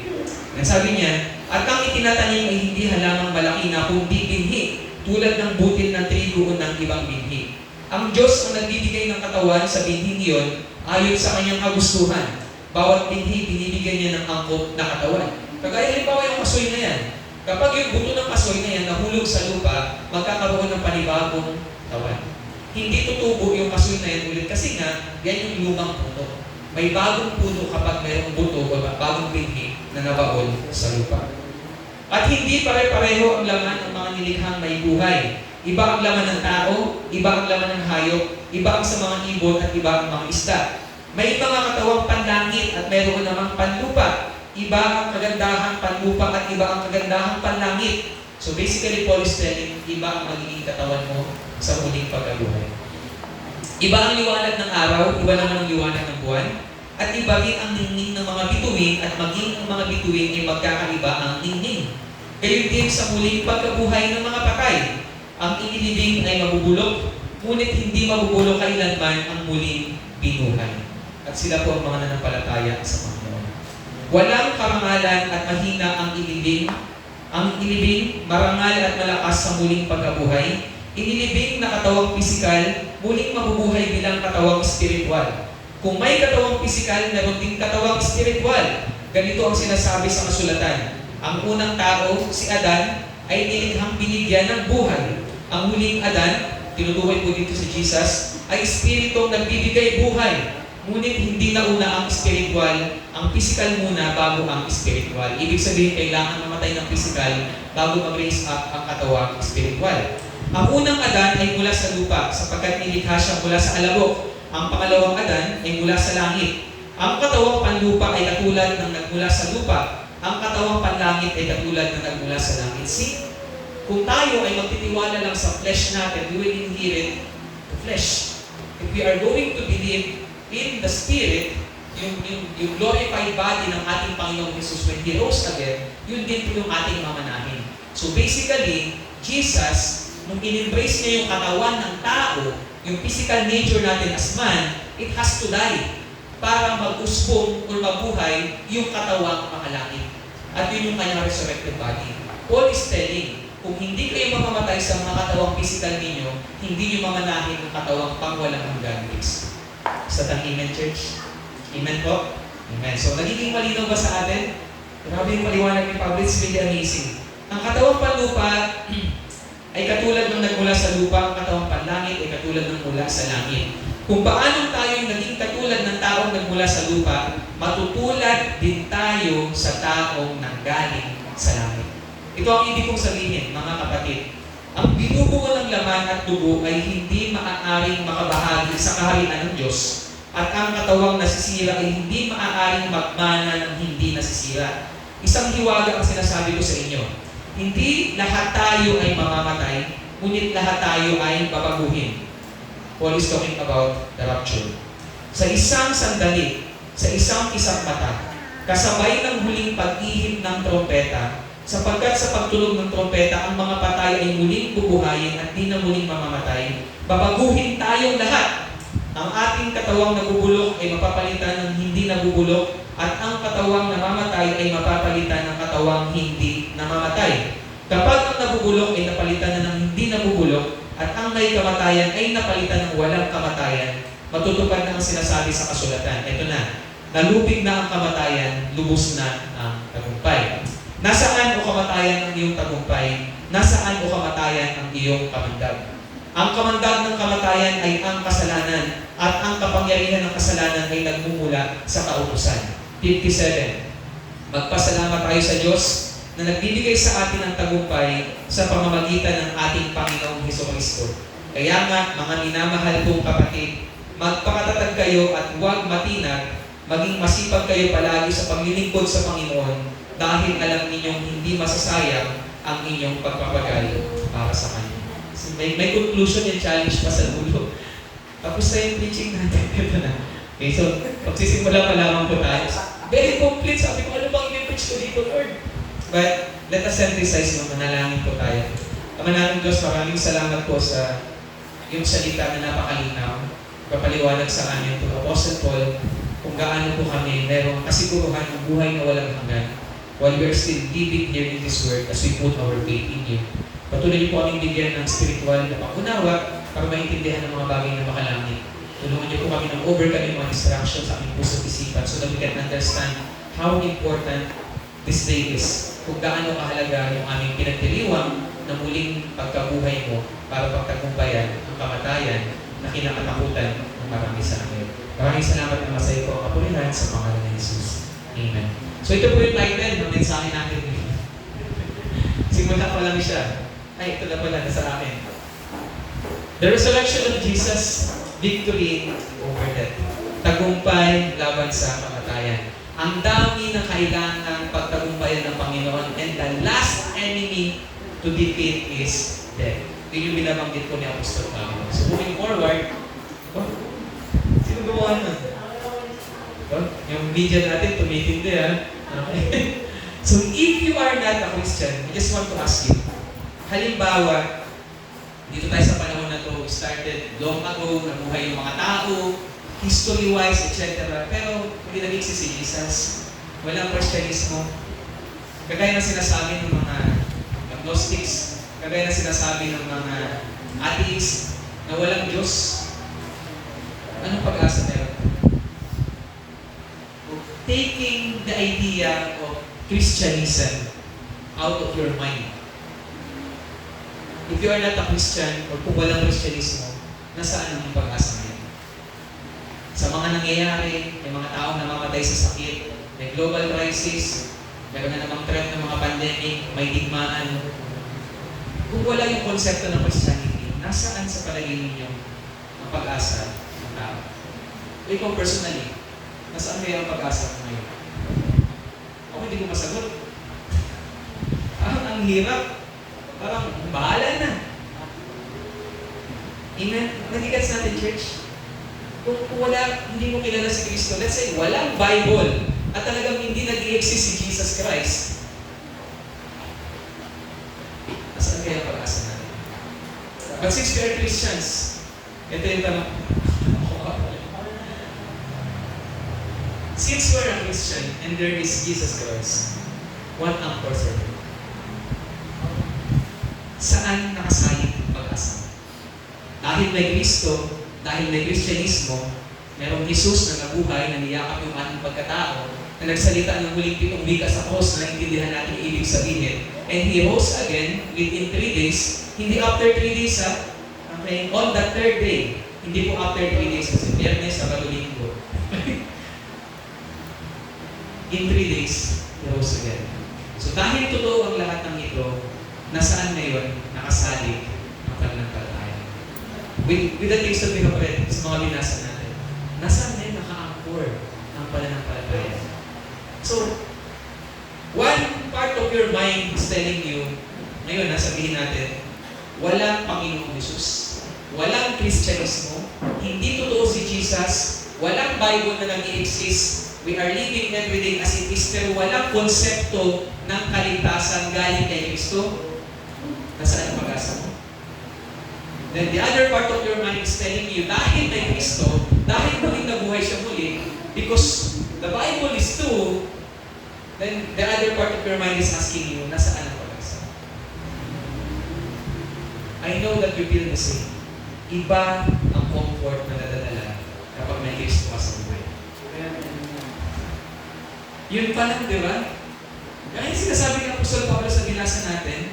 And sabi niya, at ang itinatanim ay hindi halamang malaki na kundi binhi, tulad ng butil ng trigo o ng ibang binhi. Ang Diyos ang nagbibigay ng katawan sa binhing iyon ayon sa kanyang kagustuhan. Bawat binhi, binibigyan niya ng angkop na katawan. Kagaya halimbawa yung kasoy na yan. Kapag yung buto ng kasoy na yan nahulog sa lupa, magkakaroon ng panibagong katawan. Hindi tutubo yung kasoy na yan ulit kasi nga, yan yung lumang puno. May bagong puno kapag mayroong buto o bagong binhi na nabaon sa lupa. At hindi pare-pareho ang laman ng mga nilikhang may buhay. Iba ang laman ng tao, iba ang laman ng hayop, iba ang sa mga ibon at iba ang mga isda. May mga katawang panlangit at mayroon namang panlupa. Iba ang kagandahang panlupa at iba ang kagandahang panlangit. So basically, Paul is telling, iba ang magiging katawan mo sa muling pagkabuhay. Iba ang liwanag ng araw, iba naman ang liwanag ng buwan. At iba rin ang ningning ng mga bituin at maging ang mga bituin ay magkakaiba ang ningning. Gayon din sa muling pagkabuhay ng mga patay. Ang inilibing ay mabubulok, ngunit hindi mabubulok kailanman ang muling binuhay. At sila po ang mga nanampalataya sa Panginoon. Walang karangalan at mahina ang inilibing. Ang inilibing, marangal at malakas sa muling pagkabuhay. Inilibing na katawang pisikal, muling mabubuhay bilang katawang spiritual. Kung may katawang pisikal, meron din katawang spiritual. Ganito ang sinasabi sa kasulatan. Ang unang tao, si Adan, ay nilikhang binigyan ng buhay. Ang huling Adan, tinutukoy po dito si Jesus, ay espiritong nagbibigay buhay. Ngunit hindi nauna ang spiritual, ang physical muna bago ang spiritual. Ibig sabihin, kailangan mamatay ng physical bago mag-raise up ang katawang spiritual. Ang unang Adan ay mula sa lupa, sapagkat nilikha siya mula sa alabok. Ang pangalawang Adan ay mula sa langit. Ang katawang panlupa ay katulad ng nagmula sa lupa. Ang katawang panlangit ay katulad ng nagmula sa langit. See? Kung tayo ay magtitiwala lang sa flesh natin, we will inherit the flesh. If we are going to believe in the Spirit, yung glorified body ng ating Panginoong Jesus when He rose again, yun din po yung ating mamanahin. So basically, Jesus, nung in-embrace niya yung katawan ng tao, yung physical nature natin as man, it has to die para mag-usbong o mabuhay yung katawang makalangit. At yun yung kanyang resurrected body. Paul is telling, kung hindi kayo mamamatay sa mga katawang physical ninyo, hindi nyo mamanahin ang katawang pangwalang hanggan. Sa Amen, church? Amen po? Amen. So, nagiging malinaw ba sa atin? Grabe yung paliwanag ni Pablo, it's really amazing. Ang katawang panlupa ay katulad ng nagmula sa lupa, ang katawang panlangit ay katulad ng mula sa langit. Kung paano tayo naging katulad ng taong nagmula sa lupa, matutulad din tayo sa taong nanggaling sa Ito ang ibig kong sabihin, mga kapatid. Ang binubuo ng laman at dugo ay hindi maaaring makabahagi sa kaharian ng Diyos, at ang katawang nasisira ay hindi maaaring magmana ng hindi nasisira. Isang hiwaga ang sinasabi ko sa inyo. Hindi lahat tayo ay mamamatay, ngunit lahat tayo ay babaguhin. Paul is talking about the rapture. Sa isang sandali, sa isang mata, kasabay ng huling pag-ihip ng trompeta, sapagkat sa pagtunog ng trompeta, ang mga patay ay muling bubuhayin at di na muling mamamatay, babaguhin tayong lahat. Ang ating katawang nabubulok ay mapapalitan ng hindi nabubulok, at ang katawang namamatay ay mapapalitan ng katawang hindi namamatay. Kapag ang nabubulok ay napalitan na ng hindi nabubulok, at ang may kamatayan ay napalitan ng walang kamatayan, matutupad na ang sinasabi sa kasulatan. Ito na, nalupig na ang kamatayan, lubos na ang tagumpay. Nasaan o kamatayan ang iyong tagumpay? Nasaan o kamatayan ang iyong kamandag? Ang kamandag ng kamatayan ay ang kasalanan, at ang kapangyarihan ng kasalanan ay nagmumula sa kautusan. 57. Magpasalamat tayo sa Diyos na nagbibigay sa atin ng tagumpay sa pamamagitan ng ating Panginoong Hesukristo. Kaya nga, mga minamahal kong kapatid, magpakatatag kayo at huwag matinag, maging masipag kayo palagi sa paglilingkod sa Panginoon, dahil alam ninyong hindi masasayang ang inyong pagpapagal para sa Kanya. So, may conclusion yung challenge pa sa dulo. Tapos na yung preaching natin. Ito na. Okay, so, pagsisimula pa lamang po tayo. Very complete. Sabi ko, ano bang i-preach ko dito, Lord? But, let us synthesize mo. Manalangin po tayo. Ama namin Diyos, maraming salamat po sa yung salita na napakalinaw. Papaliwanag sa amin po, Apostle Paul, kung gaano po kami merong kasiguruhan ng buhay na walang hanggan while we are still living here in this world as we put our faith in you. Patuloy niyo po aming bigyan ng spiritual na pangunawa para maintindihan ng mga bagay na makalangit. Tulungan niyo po kami ng overcome yung mga distractions sa aming puso at isipan so that we can understand how important this day is. Kung gaano kahalaga yung aming pinagdiriwang na muling pagkabuhay mo para pagtagumpayan ang kamatayan na kinakatakutan ng marami sa amin. Maraming salamat na masaya po ang kapulihan sa pangalan ni Jesus. Amen. So ito po yung title ng mensahe natin. Simula ko lang siya. Ay, ito na pala, nasa akin. The resurrection of Jesus, victory over death. Tagumpay laban sa kamatayan. Ang dami na kailangan pagtagumpayan ng Panginoon, and the last enemy to defeat is death. Ito yung binabanggit ko ni Apostol Pablo. So moving forward, sino gumawa nun? Yung media natin, tumitindi ha. Okay. So if you are not a Christian, I just want to ask you, halimbawa, dito tayo sa panahon na to, started long ago, nabuhay yung mga tao, history-wise, etc. Pero hindi nag-exist si Jesus. Walang Christianismo. Kagaya na sinasabi ng mga agnostics, kagaya na sinasabi ng mga atheists, na walang Diyos. Anong pag-asa meron? Taking the idea of Christianism out of your mind. If you are not a Christian, or kung walang Christianismo, nasaan ang pag-asa ngayon? Sa mga nangyayari, may mga taong namamatay sa sakit, may global crisis, meron na namang threat ng mga pandemic, may digmaan. Kung wala yung konsepto ng Christianity, nasaan sa palagay ninyo ang pag-asa ng tao? Ikaw personally, nasaan kaya ang pag-asa mo ngayon? Ako hindi ko masagot. Parang ang hirap. Parang bahala na. Amen? Nagigats natin, church. Kung wala, hindi mo kilala si Kristo, let's say, walang Bible, at talagang hindi nag-i-exist si Jesus Christ, nasaan kaya ang pag-asa natin? But since we are Christians, ito yung tanong. Since we're a Christian and there is Jesus Christ, what ang for saan nakasayang ang pag-asa? Dahil may Kristo, dahil may Kristyanismo, merong Jesus na nabuhay, na niyakap yung ating pagkatao, na nagsalita ng muling 7 wika sa cross na intindihan natin yung ibig sabihin. And He rose again within 3 days, hindi after 3 days okay, on the 3rd day, hindi po after 3 days kasi Biyernes, Sabado, Linggo. In 3 days, He rose again. So dahil totoo ang lahat ng ito, nasaan ngayon nakasalig ang pananampalataya? With the things that we have read sa mga binasa natin, nasaan ngayon naka-anchor ang pananampalataya? So, one part of your mind is telling you, ngayon sabihin natin, walang Panginoong Jesus, walang Kristyanismo, hindi totoo si Jesus, walang Bible na nag-i-exist, we are living everything as it is, pero walang konsepto ng kaligtasan galing kay Kristo. Nasaan ang pag-asa mo? Then the other part of your mind is telling you, dahil may Kristo, dahil muling nabuhay siya muli, because the Bible is true, then the other part of your mind is asking you, nasaan ang pag-asa? I know that you feel the same. Iba ang comfort na nadadala kapag may Kristo ka sa buhay. Yun pa lang, di ba? Kaya yung sinasabi ng Apostol Pablo sa binasa natin,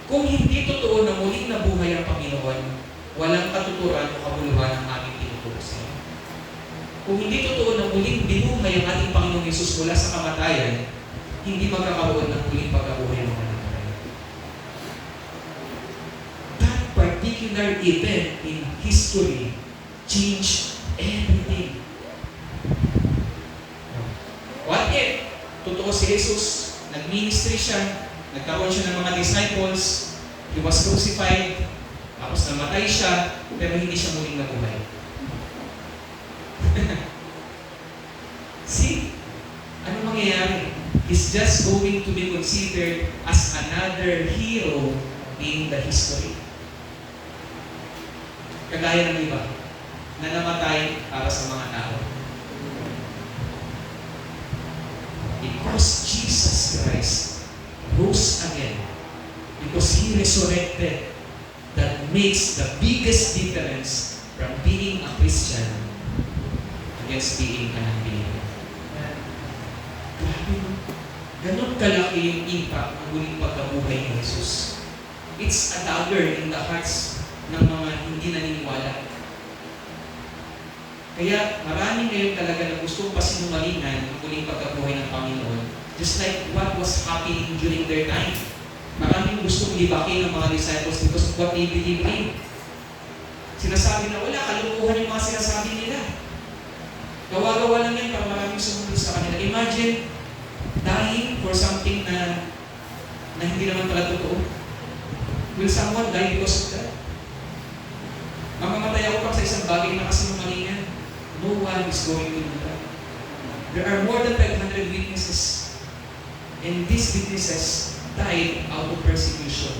kung hindi totoo na muling nabuhay ang Panginoon, walang katuturan o kabuluhan ang aming tinuturo sa iyo. Kung hindi totoo na muling binuhay ang ating Panginoong Yesus mula sa kamatayan, hindi magkakaroon ng muling pagkabuhay ng mga nakaraan. That particular event in history changed everything. What if totoo si Jesus, nag-ministry siya, nagkaroon siya ng mga disciples, he was crucified, tapos namatay siya, pero hindi siya muling nabuhay. See? Ano mangyayari? He's just going to be considered as another hero in the history. Kagaya ng iba, na namatay para sa mga tao. Because Jesus Christ rose again, because He resurrected, that makes the biggest difference from being a Christian against being an unbeliever. Grabe, no? Ganon kalaki yung impact ng muling pagkabuhay ni Jesus. It's a dagger in the hearts ng mga hindi naniniwala. Kaya marami ngayon talaga na gustong pasinungalingan ang muling pagkabuhay ng Panginoon, just like what was happening during their time. Maraming gustong libakin ng mga disciples because of what they believe in. Sinasabi na wala, kalukuhan yung mga sinasabi nila. Gawa-gawa lang yan para maraming sumunod sa kanila. Imagine, dying for something na hindi naman pala totoo. Will someone die because of that? Mamamatay ako pa sa isang bagay na kasinungalingan. No one is going to do that. There are more than 500 witnesses. And these witnesses died out of persecution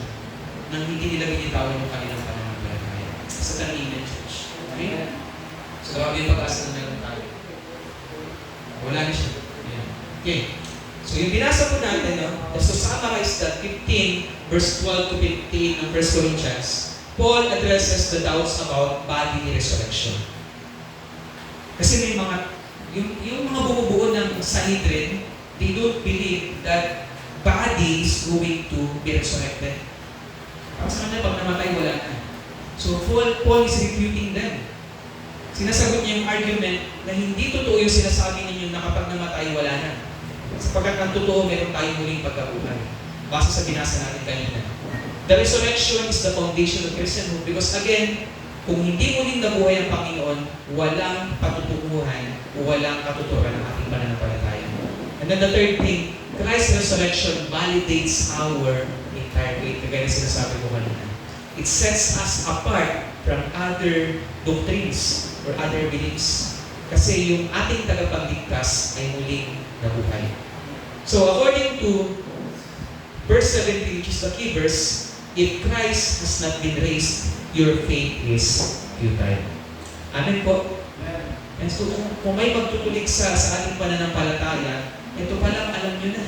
nang hindi nila binitawan yung kanilang pananampalataya sa Tanginan Church. Okay? So, grabe yung pag-asa na meron tayo. Wala na siya. Ayan. Okay. So, yung binasa po natin, just to summarize that 15 verse 12 to 15 ng 1 Corinthians, Paul addresses the doubts about bodily resurrection. Kasi may mga, yung mga bumubuo ng Sanhedrin, they don't believe that body is going to be resurrected. Para sa kanila, pag namatay, wala na. So, Paul is refuting them. Sinasagot niya yung argument na hindi totoo yung sinasabi ninyo na kapag namatay, wala na. Sapagkat ang totoo, meron tayong muling pagkabuhay. Base sa binasa natin kanina. The resurrection is the foundation of Christianhood because again, kung hindi muling nabuhay ang Panginoon, walang patutunguhan o walang katuturan ng ating pananampalataya. And then the third thing, Christ's resurrection validates our entire faith. Kagaya na sinasabi ko kanina. It sets us apart from other doctrines or other beliefs. Kasi yung ating tagapagligtas ay muling nabuhay. So according to verse 17, which is the key verse, if Christ has not been raised, your faith is futile. Amen po? And so kung may magtutulik sa ating pananampalataya, ito palang alam nyo na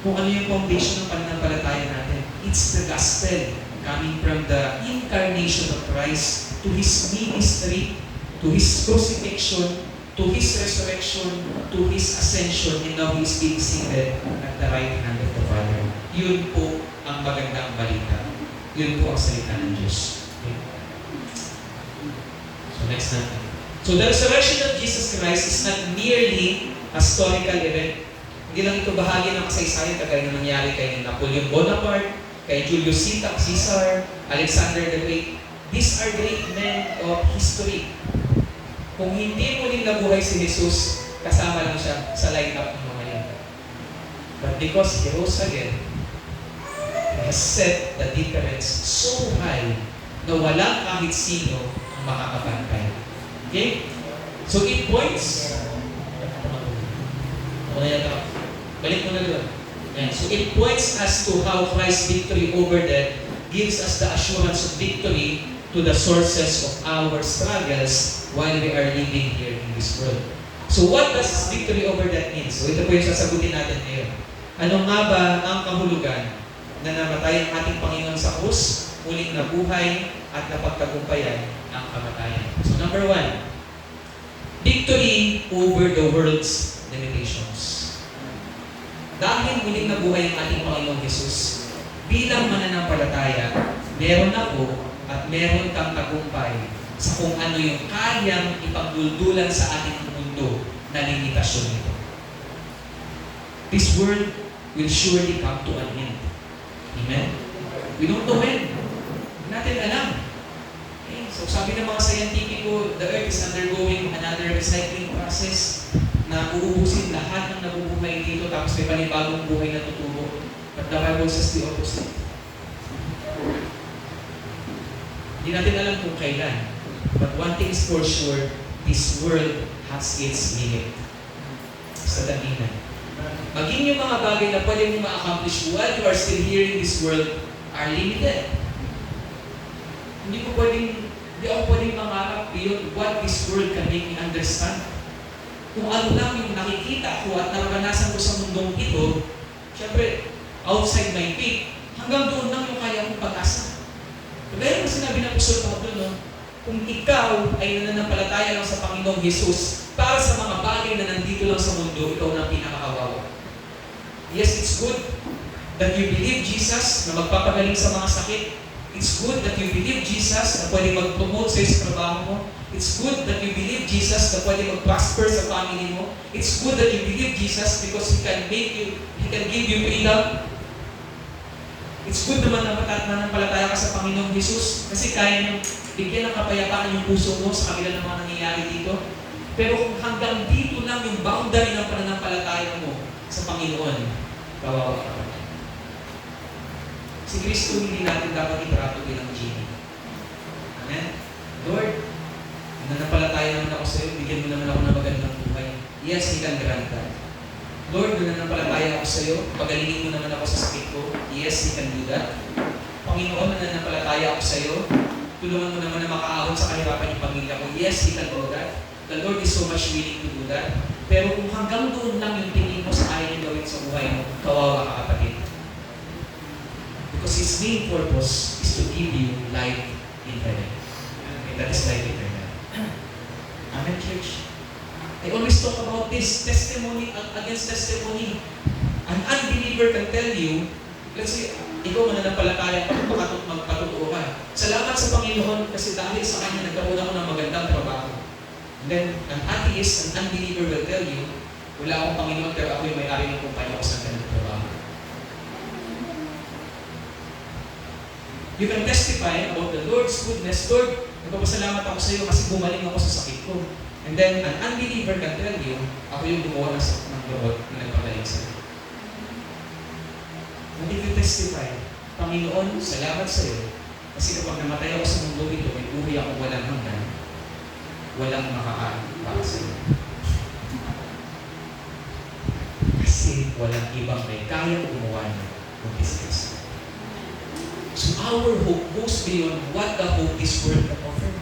kung ano yung foundation ng pananampalataya natin. It's the gospel coming from the incarnation of Christ to His ministry, to His crucifixion, to His resurrection, to His ascension, and now He is being seated at the right hand of the Father. Yun po ang magandang balita. Yun po ang salita ng Diyos. Okay. So next natin. So the resurrection of Jesus Christ is not merely a historical event. Hindi Hindi lang ito bahagi ng kasaysayan kagaya ng nangyari kay Napoleon Bonaparte, kay Julius Caesar, Alexander the Great. These are great men of history. Kung hindi muling nabuhay si Jesus, kasama lang siya sa line-up ng mga yun. But because He rose again, He has set the difference so high na walang kahit sino ang makakapantay. Okay? So it points, balik mo na doon. So it points us to how Christ's victory over death gives us the assurance of victory to the sources of our struggles while we are living here in this world. So what does victory over death mean? So ito po yung sasagutin natin ngayon. Ano nga ba ang kahulugan na namatay ang ating Panginoon sa krus, muling nabuhay at napagtagumpayan ang kamatayan? So number 1, victory over the world's limitations. Dahil muling nabuhay ang ating Panginoong Jesus, bilang mananampalataya, meron ako at meron kang tagumpay sa kung ano yung kayang ipagduldulan sa ating mundo na limitasyon nito. This world will surely come to an end. Amen? We don't know when. Hindi natin alam. Okay? So sabi ng mga scientifico, the earth is undergoing another recycling process na uubusin lahat ng nabubuhay dito tapos may panibagong buhay na tutubo. But the Bible says the opposite. Hindi natin alam kung kailan. But one thing is for sure, this world has its limit. Sa dahilan. Maging yung mga bagay na pwede mong ma-accomplish while you are still here in this world are limited. Hindi ako pwedeng mangarap beyond what this world can make me understand. Kung ano lang yung nakikita ko at naranasan ko sa mundong ito, syempre, outside my peak, hanggang doon lang yung kaya kong pag-asa. Kagaya ng sinabi ng Apostol Pablo, no? Kung ikaw ay nananampalataya lang sa Panginoong Jesus, para sa mga bagay na nandito lang sa mundo, ikaw na pinakakawawa. Yes, it's good that you believe Jesus na magpapagaling sa mga sakit. It's good that you believe Jesus na pwede mag-promote sa trabaho mo. It's good that you believe Jesus na pwede mag-prosper sa family mo. It's good that you believe Jesus because He can give you freedom. It's good naman na mananampalataya ka sa Panginoong Jesus kasi kaya niyang bigyan ng kapayapaan yung puso mo sa kabila ng mga nangyayari dito. Pero kung hanggang dito lang yung boundary ng pananampalataya mo sa Panginoon, kawawa ka. Si Kristo hindi natin dapat itrato bilang genie. Amen? Lord, nananampalataya naman ako sa iyo, bigyan mo naman ako ng magandang buhay. Yes, He can grant that. Lord, nananampalataya ako sa iyo, pagalingin mo naman ako sa sakit ko. Yes, He can do that. Panginoon, nananampalataya ako sa iyo, tulungan mo naman na makaahon sa kahirapan yung pamilya ko. Yes, He can do that. The Lord is so much willing to do that. Pero kung hanggang doon lang yung tingin mo sa kaya niyo gawin sa buhay mo, kawawa ka kapatid. Because His main purpose is to give you life in heaven. And that is life in heaven. Amen, church? I always talk about this, testimony against testimony. An unbeliever can tell you, let's say, ikaw mananampalataya ka, magpatutuo ka. Salamat sa Panginoon kasi dahil sa Kanya nagkaroon ako ng magandang trabaho. And then, an atheist, an unbeliever will tell you, wala akong Panginoon pero ako yung may-ari ng kumpanya ko sa ganang trabaho. You can testify about the Lord's goodness. Lord, nagpapasalamat ako sa iyo kasi bumaling ako sa sakit ko. And then, an unbeliever can tell you, ako yung gumawa ng loob na nagpagaling sa iyo. But if you testify, Panginoon, salamat sa iyo kasi kapag namatay ako sa mundo ito, may buhay ako walang hanggan, walang makakain para sa iyo. Kasi walang ibang may kayang gumawa niya kundi si Kristo. So our hope goes beyond what the hope this world can offer.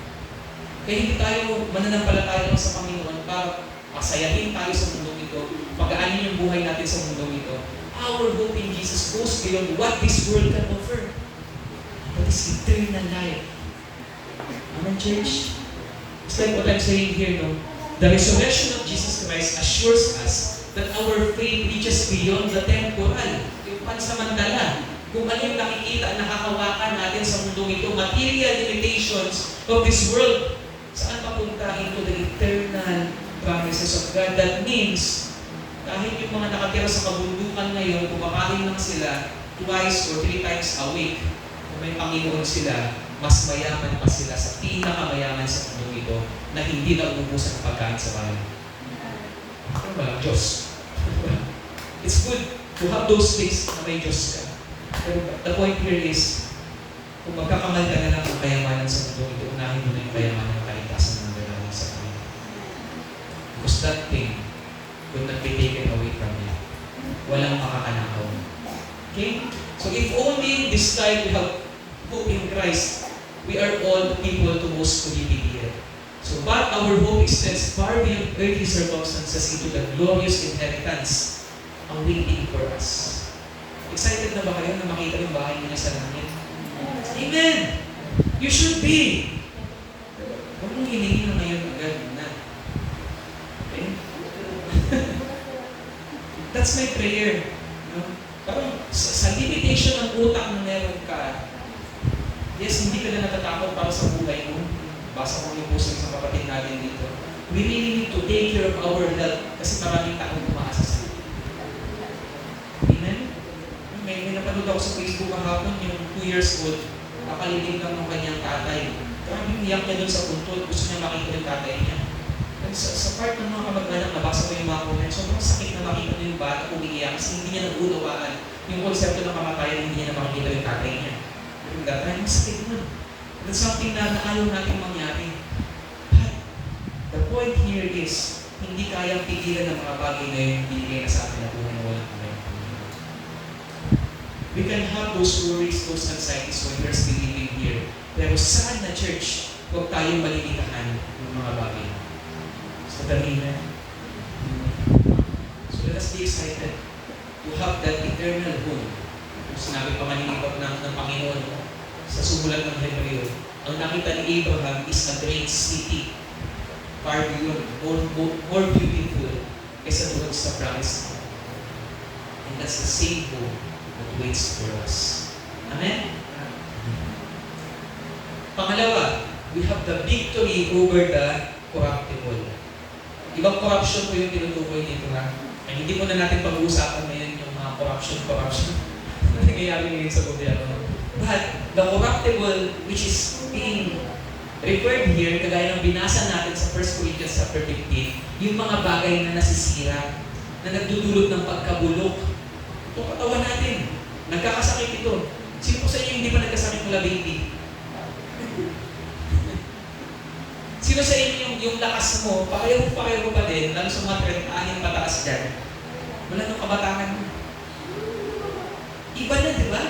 Kaya hindi tayo mananampalataya lang sa Panginoon para pasayahin tayo sa mundong ito, pagaanin yung buhay natin sa mundong ito. Our hope in Jesus goes beyond what this world can offer. That is eternal life. Amen, church? It's like what I'm saying here, no? The resurrection of Jesus Christ assures us that our faith reaches beyond the temporal, yung pansamantala. Kung ano yung nakikita at nakakawakan natin sa mundong ito, material limitations of this world, saan papunta into the eternal promises of God? That means, Kahit yung mga nakatira sa kabundukan ngayon, kumakain lang sila twice or 3 times a week. Kung may Panginoon sila, mas mayaman pa sila sa pinakamayaman sa mundo ito na hindi na uubusan ng pagkain sa bahay. Ano ba? Diyos. It's good to have those things na may Diyos ka. Pero the point here is, kung magkakamal ka na lang ng kayamanan sa mundo ito, unahin mo na yung kayamanan ng kaligtasan ng dalawa sa Panginoon. Because that thing will not be taken away from you. Walang makakanakaw. Okay? So if only this time we have hope in Christ, we are all people to most to be here. So but our hope extends far beyond earthly circumstances into the glorious inheritance awaiting for us. Excited na ba kayo na makita yung bahay niyo sa langit? Amen! You should be! Huwag mong hilingin na ngayon agad na. Okay? That's my prayer. No? Parang sa limitation ng utak na meron ka, yes, hindi ka na natatakot para sa buhay mo. Basa ko yung post ng kapatid natin dito. We really need to take care of our health kasi maraming taong umaasa sa atin. Amen? May napanood ako sa Facebook kahapon, yung 2 years old, nakalilig lang ng kanyang tatay. Grabe yung iyak niya doon sa puntod, gusto niya makita yung tatay niya. Sa part ng mga kamag-anak, nabasa ko yung mga comments, sobrang sakit na makita niya yung bata umiiyak kasi hindi niya nag-unawaan yung konsepto ng kamatayan, hindi niya na makikita yung tatay niya. Yung tatay, masakit nun. That's something na ayaw natin mangyari. But the point here is, hindi kayang pigilan ng mga bagay na yung binigay na sa atin na buhay na walang kamay. We can have those worries, those anxieties when we're still living here. Pero saan na church, huwag tayong malilitahan ng mga bagay. So, Amen. So let us be excited to have that eternal home. Kung sinabi pa maninipag ng Panginoon sa sumulat ng Hebreo, ang nakita ni Abraham is a great city, far beyond, more beautiful kaysa doon sa promise. And that's the same hope that waits for us. Amen? Pangalawa, we have the victory over the corruptible. Ibang corruption po yung tinutukoy dito ha. Ay, hindi mo na natin pag-uusapan ngayon yung mga corruption na nangyayari ngayon sa gobyerno. But the corruptible, which is being referred here, kagaya ng binasa natin sa 1 Corinthians chapter 15, yung mga bagay na nasisira, na nagdudulot ng pagkabulok. Ito katawan natin. Nagkakasakit ito. Sino po sa inyo hindi pa nagkasakit mula baby? Sino sa inyo yung lakas mo, pareho pa din, lalo sa mga 30 pataas dyan. Wala nung kabataan mo. Iba na, di ba?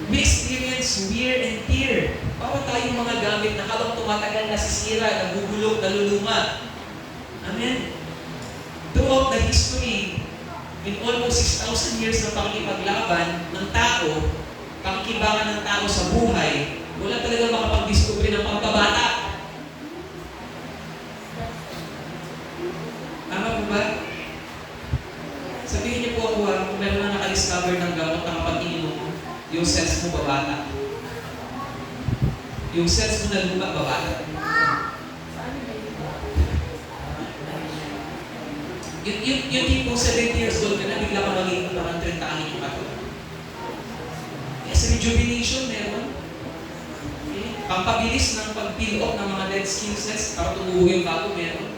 We experience wear and tear. Para tayong mga gamit na habang tumatagal nasisira, nagugulok, naluluma. Amen? Throughout the history, in almost 6,000 years na pakikipaglaban ng tao, pakikibangan ng tao sa buhay, wala talaga makapag-discover ng pagkabata. Tama po ba? Sabihin niyo po ako kung meron na nakadiscover ng gamot na kapag ininom mo, yung cells mo babata. Yung cells mo na luma, babata. Yung tipong 70 years old ka na bigla ka magiging parang 30 anin yung kato. Yes, rejuvenation meron. Pampabilis ng pag-peel off ng mga dead skin cells para tumuho yung bago, meron.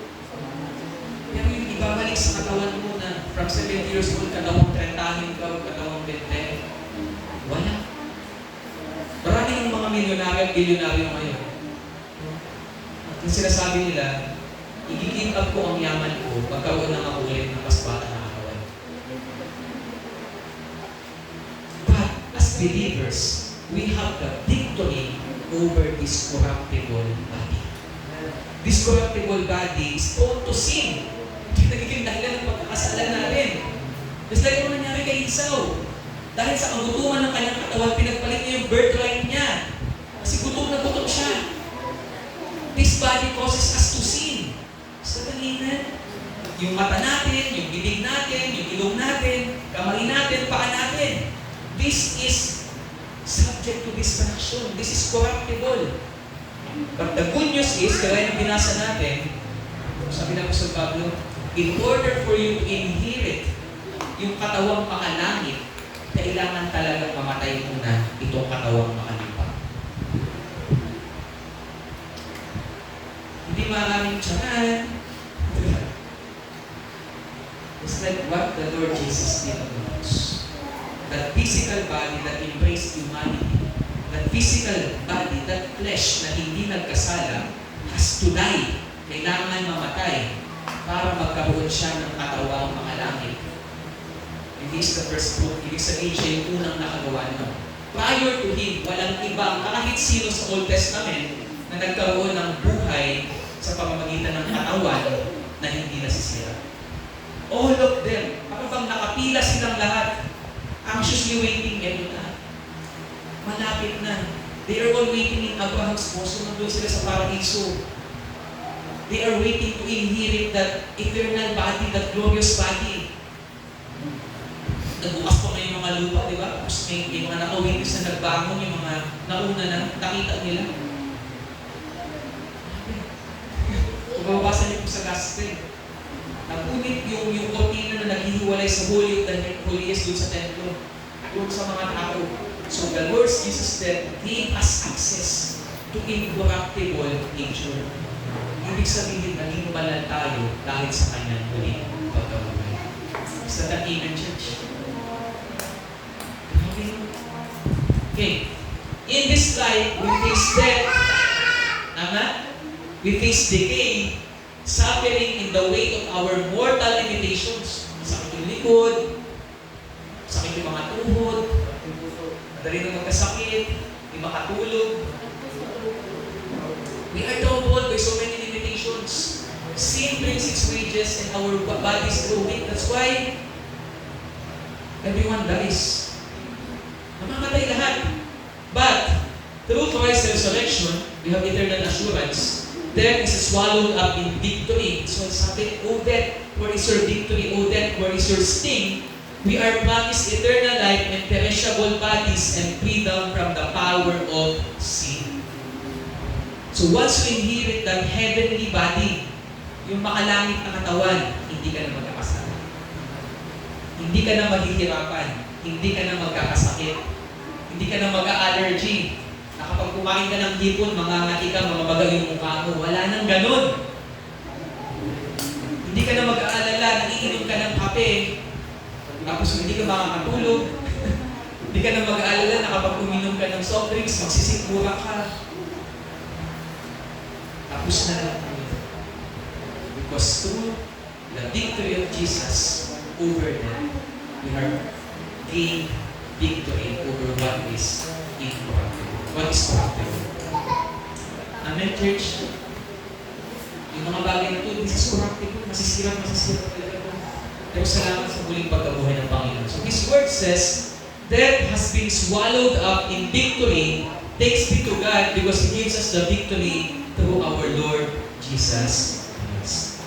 Pero yung ibabalik sa katawan mo na from 70 years old, katawang 30 anin ka, katawang 20, wala. Marami ng mga milyonaryo at bilyonaryo ngayon. At yung sinasabi nila, i-give up ko ang yaman ko, magkaroon ng makulit ng mas bata na katawan. But as believers, we have the victory over this corruptible body. This corruptible body is prone to sin. Ito nagiging dahilan ng pagkakasalan natin. Just like ano nangyari kay Esau. Dahil sa kagutuman ng kanyang katawan, pinagpalit niya yung birthright niya. Kasi gutom na gutom siya. This body causes us to sin. So, amen? Yung mata natin, yung bibig natin, yung ilong natin, kamay natin, paa natin. This is subject to destruction. This is corruptible. But the good news is, kaya yung binasa natin, sabi ng Apostol Pablo, In order for you to inherit yung katawang makalangit, kailangan talagang mamatay muna itong katawang makalipa. Hindi maaaring tiyanan. It's like what the Lord Jesus did on the cross. That physical body that embraced humanity, that physical body, that flesh na hindi nagkasala, has to die. Kailangan mamatay para magkaroon siya ng katawang makalangit. And he is the first fruit. Ibig sabihin siya yung unang nakagawa nun. Prior to him, walang ibang kahit sino sa Old Testament na nagkaroon ng buhay sa pamamagitan ng katawan na hindi nasisira. All of them, parang bang nakapila silang lahat, anxiously waiting, eto na. Malapit na. They are all waiting in Abraham's bosom. Nandun sila sa paraiso. They are waiting to inherit that eternal body, that glorious body. Nagbukas pa ngayon mga lupa, di ba? Tapos may mga nakawitness na nagbangon, yung mga nauna na, nakita nila. Kung mababasa niyo po sa gospel, napunit yung kortina na naghihiwalay sa Holy of the Holiest doon sa templo, doon sa mga tao. So the Lord Jesus then gave us access to incorruptible nature. Ibig sabihin, naging banal tayo dahil sa kanyang huling pagkabuhay. Is that amen, church? Okay. In this life, we face death. Tama? We face decay, suffering in the weight of our mortal limitations. Sakit yung likod, sakit yung mga tuhod, madali na magkasakit, di makatulog. We are troubled by so many limitations. Sin brings its wages and our bodies grow weak. That's why everyone dies. Namamatay lahat. But through Christ's resurrection, we have eternal assurance. Death is swallowed up in victory. So sabi, O death, where is your victory? O death, where is your sting? We are promised eternal life and perishable bodies and freedom from the power of sin. So once you inherit that heavenly body, yung makalangit na katawan, hindi ka na magkakasala. Hindi ka na maghihirapan. Hindi ka na magkakasakit. Hindi ka na mag-allergy. Na kapag kumain ka ng hipon, mangangati ka, mamabaga yung mukha mo. Wala nang ganun. Hindi ka na mag-aalala, nagiinom ka ng kape, tapos hindi ka makakatulog. Hindi ka na mag-aalala na kapag uminom ka ng soft drinks, magsisikura ka. Tapos na lang. Because through the victory of Jesus over them, we have gained victory over what is incorruptible. What is corruptible? Amen, church? Yung mga bagay na ito, this is corruptible. Masisira talaga ito. Pero salamat sa muling pagkabuhay ng Panginoon. So His word says, death has been swallowed up in victory. Thanks be to God because He gives us the victory through our Lord Jesus Christ.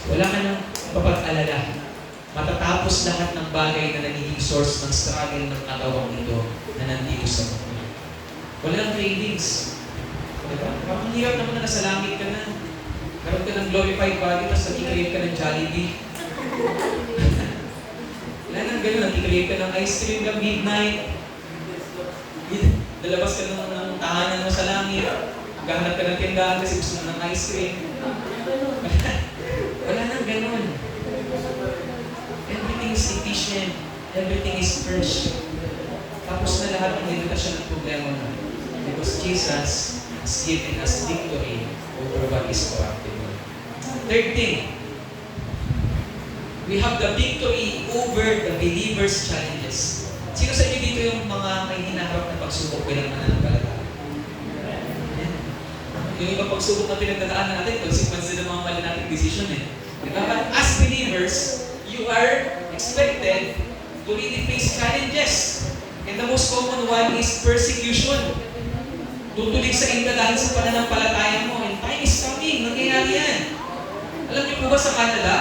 So wala ka nang papag-alala. Matatapos lahat ng bagay na nagiging source ng struggle ng katawang ito na nandito sa mundo. Wala nang cravings. Diba? Ang hirap naman na nasa langit ka na. Meron ka ng glorified body, tapos nag-crave ka ng Jollibee. Wala nang gano'n, nag-crave ka ng ice cream ng midnight. Dalabas ka ng tahanan mo sa langit. Gahanap ka ng tindahan kasi gusto mo ng ice cream. Wala nang gano'n. Everything is efficient. Everything is fresh. Tapos na lahat ng limitasyon ng problema na. Because Jesus has given us victory over what is corruptible. Third thing, we have the victory over the believer's challenges. Sino sa inyo dito yung mga may hinaharap na pagsubok bilang mananampalataya? Yung ibang pagsubok na pinagdadaanan natin, consequence din ng mga mali nating decision eh. Diba? But as believers, you are expected to really face challenges. And the most common one is persecution. Tutulig sa inyo dahil sa pananampalataya mo. And time is coming. Nangyayari yan. Alam niyo po ba sa Canada,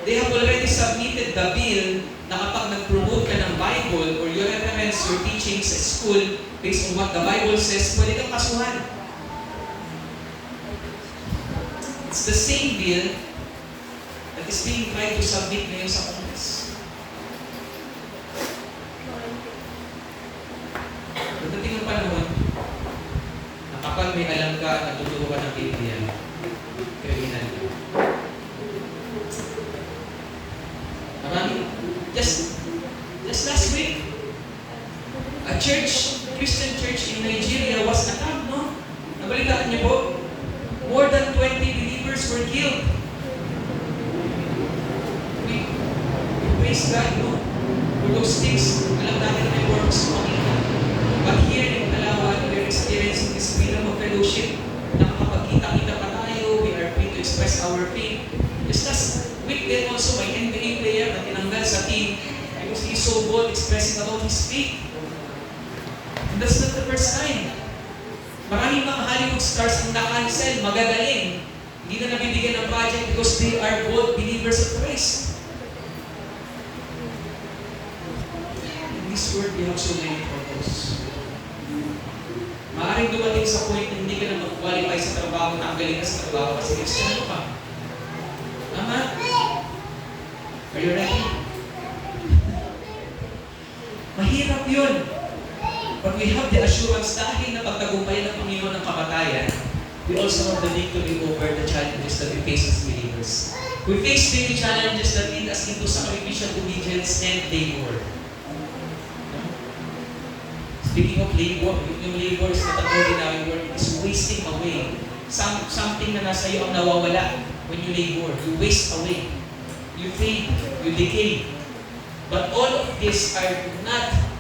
they have already submitted the bill na kapag nag-promote ka ng Bible or your reference, your teachings sa school based on what the Bible says, pwede kang kasuhan. It's the same bill that is being tried to submit ngayon sa Congress. Pagdating ng panahon, na kapag may alam ka, natuturo ka ng Biblia, kriminal ka. Marami. Just last week, a Christian church in Nigeria was attacked, no? Nabalitaan niyo po? More than 20 believers were killed. We praise God, no? For those things, alam natin na may works makita. But here in Palawan, we are experiencing this freedom of fellowship. Nakakapagkita-kita pa tayo, we are free to express our faith. Just last week din also, may NBA player na tinanggal sa team because he's so bold expressing about his faith. And that's not the first time. Maraming mga Hollywood stars ang na-cancel, magagaling. Hindi na nabibigyan ng project because they are both believers of Christ. In this world, we have so many purposes. Maaaring dumating sa point na hindi ka na mag-qualify sa trabaho, na ang galing ka sa trabaho kasi Kristiyano ka. Tama? Are you ready? Mahirap yun. But we have the assurance dahil na pagtagumpayan ng Panginoon ng kamatayan, we also have the victory over the challenges that we face as believers. We face daily challenges that lead us into sacrificial obedience and labor. Speaking of labor, yung labor is not an ordinary word. It is wasting away. Something na nasa iyo ang nawawala when you labor. You waste away. You fade. You decay. But all of these are not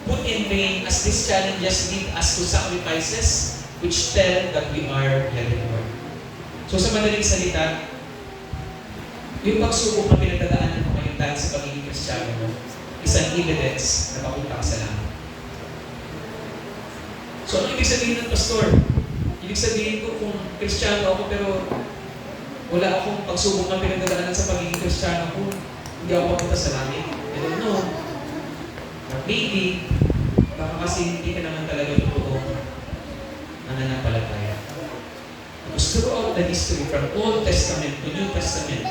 put in vain as these challenges lead us to sacrifices which tell that we are heaven born. So sa madaling salita, yung pagsubok na pinagdadaanan mo ngayon dahil sa pagiging Kristiyano mo is an evidence na papunta ka sa langit. So ano ibig sabihin ng pastor? Ibig sabihin ko kung Kristiyano ako pero wala akong pagsubok na pinagdadaanan sa pagiging Kristiyano ko, hindi ako papunta sa langit. I don't know. Maybe, baka kasi hindi ka naman talaga totoo nananampalataya. Because throughout the history, from Old Testament to New Testament,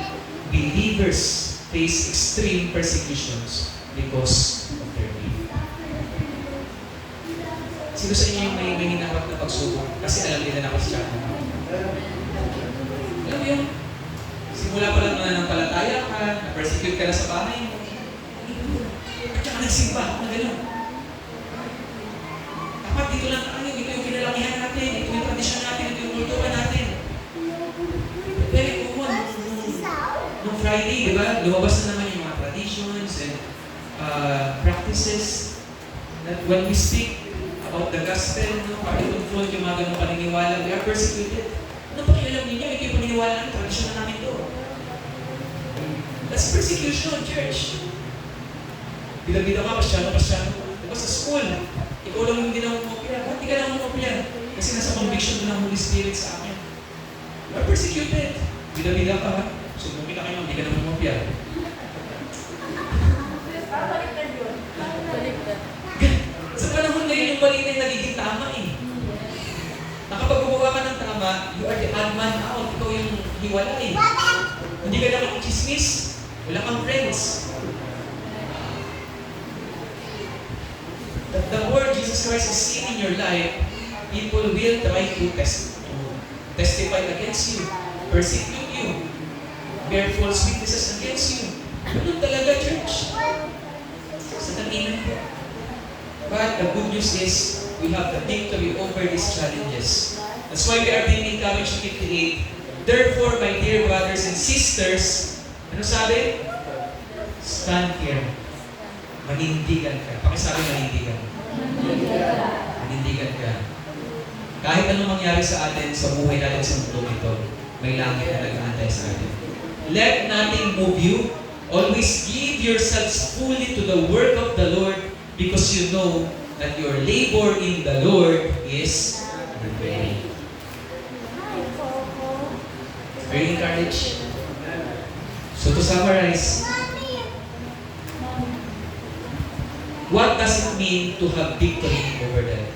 believers face extreme persecutions because of their faith. Sino sa inyo yung may hinaharap na pagsubok? Kasi alam nila na Kristiyano. Alam mo yun? Simula pa lang nananampalataya ka, na-persecute ka na sa bahay mo, at saka nagsimba na gano'n. Dapat dito lang tayo, ito yung kinalakihan natin, ito yung tradisyon natin, ito yung kultura natin. Very common. Nung Friday, di ba, lumabas na naman yung mga traditions and practices that when we speak about the gospel, no, para i-control yung mga ganong paniniwala, we are persecuted. Ano pa kialam ninyo? Ito yung paniniwala namin, tradisyon na namin to. That's persecution, church. Bida-bida ka, pasyano. Diba sa school, ikaw lang yung hindi na umopya. Ba't di ka lang umopya? Kasi nasa conviction mo ng Holy Spirit sa akin. You are persecuted. Bida-bida ka, ha? Sumukin na kayo, hindi ka na umopya. Baliktad yun. Baliktad. Sa panahon ngayon, yung balita yung nagiging tama eh. Nakapag gumawa ka ng tama, you are the odd man out. Ikaw yung hiwala eh. Hindi ka naman chismis. Wala kang friends. That the Lord Jesus Christ is seen in your life, people will try to testify against you, persecute you, bear false witnesses against you. Ganun talaga, church. Sa taniman po. But the good news is, we have the victory over these challenges. That's why we are being encouraged to 58. Therefore, my dear brothers and sisters, ano sabi? Stand firm. Manindigan ka. Pakisabi manindigan. Manindigan ka. Kahit anong mangyari sa atin, sa buhay natin sa mundo ito, may langit na nag-aantay sa atin. Let nothing move you. Always give yourselves fully to the work of the Lord because you know that your labor in the Lord is unwavering. Are you encouraged? So to summarize, what does it mean to have victory over them?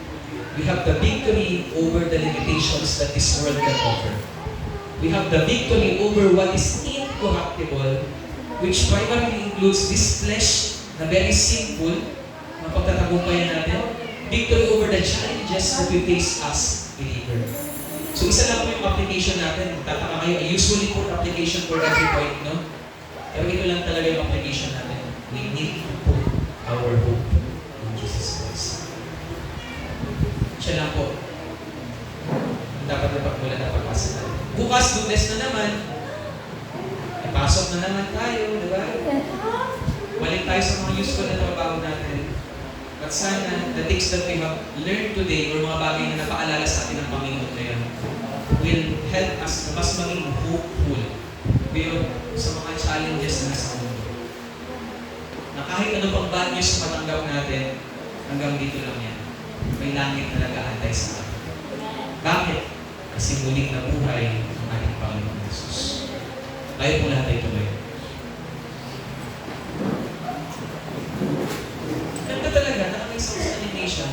We have the victory over the limitations that this world can offer. We have the victory over what is in incorruptible, which primarily includes this flesh na very sinful, na pagtatagumpayan natin, victory over the challenges that we face as believer. So isa lang po yung application natin. Tataka kayo, I usually put application for every point, no? Pero ito lang talaga yung application natin. We need to put our hope in Jesus Christ. Siya lang po. Dapat na pagmulan na pag-asa natin. Bukas, Lunes na naman. Pasok na naman tayo, di ba? Balik tayo sa mga useful na trabaho natin. At sana, the things that we have learned today or mga bagay na napaalala sa atin ng Panginoon ngayon will help us na mas maging hopeful beyond sa mga challenges na nasa mundo. Na kahit ano pang bad news matanggap natin, hanggang dito lang yan. May langit na nag-aantay sa atin. Bakit? Kasi muling nabuhay ang ating Panginoon Jesus. Tayo po lahat ay tuloy. Ganda talaga, nakakay sa animation.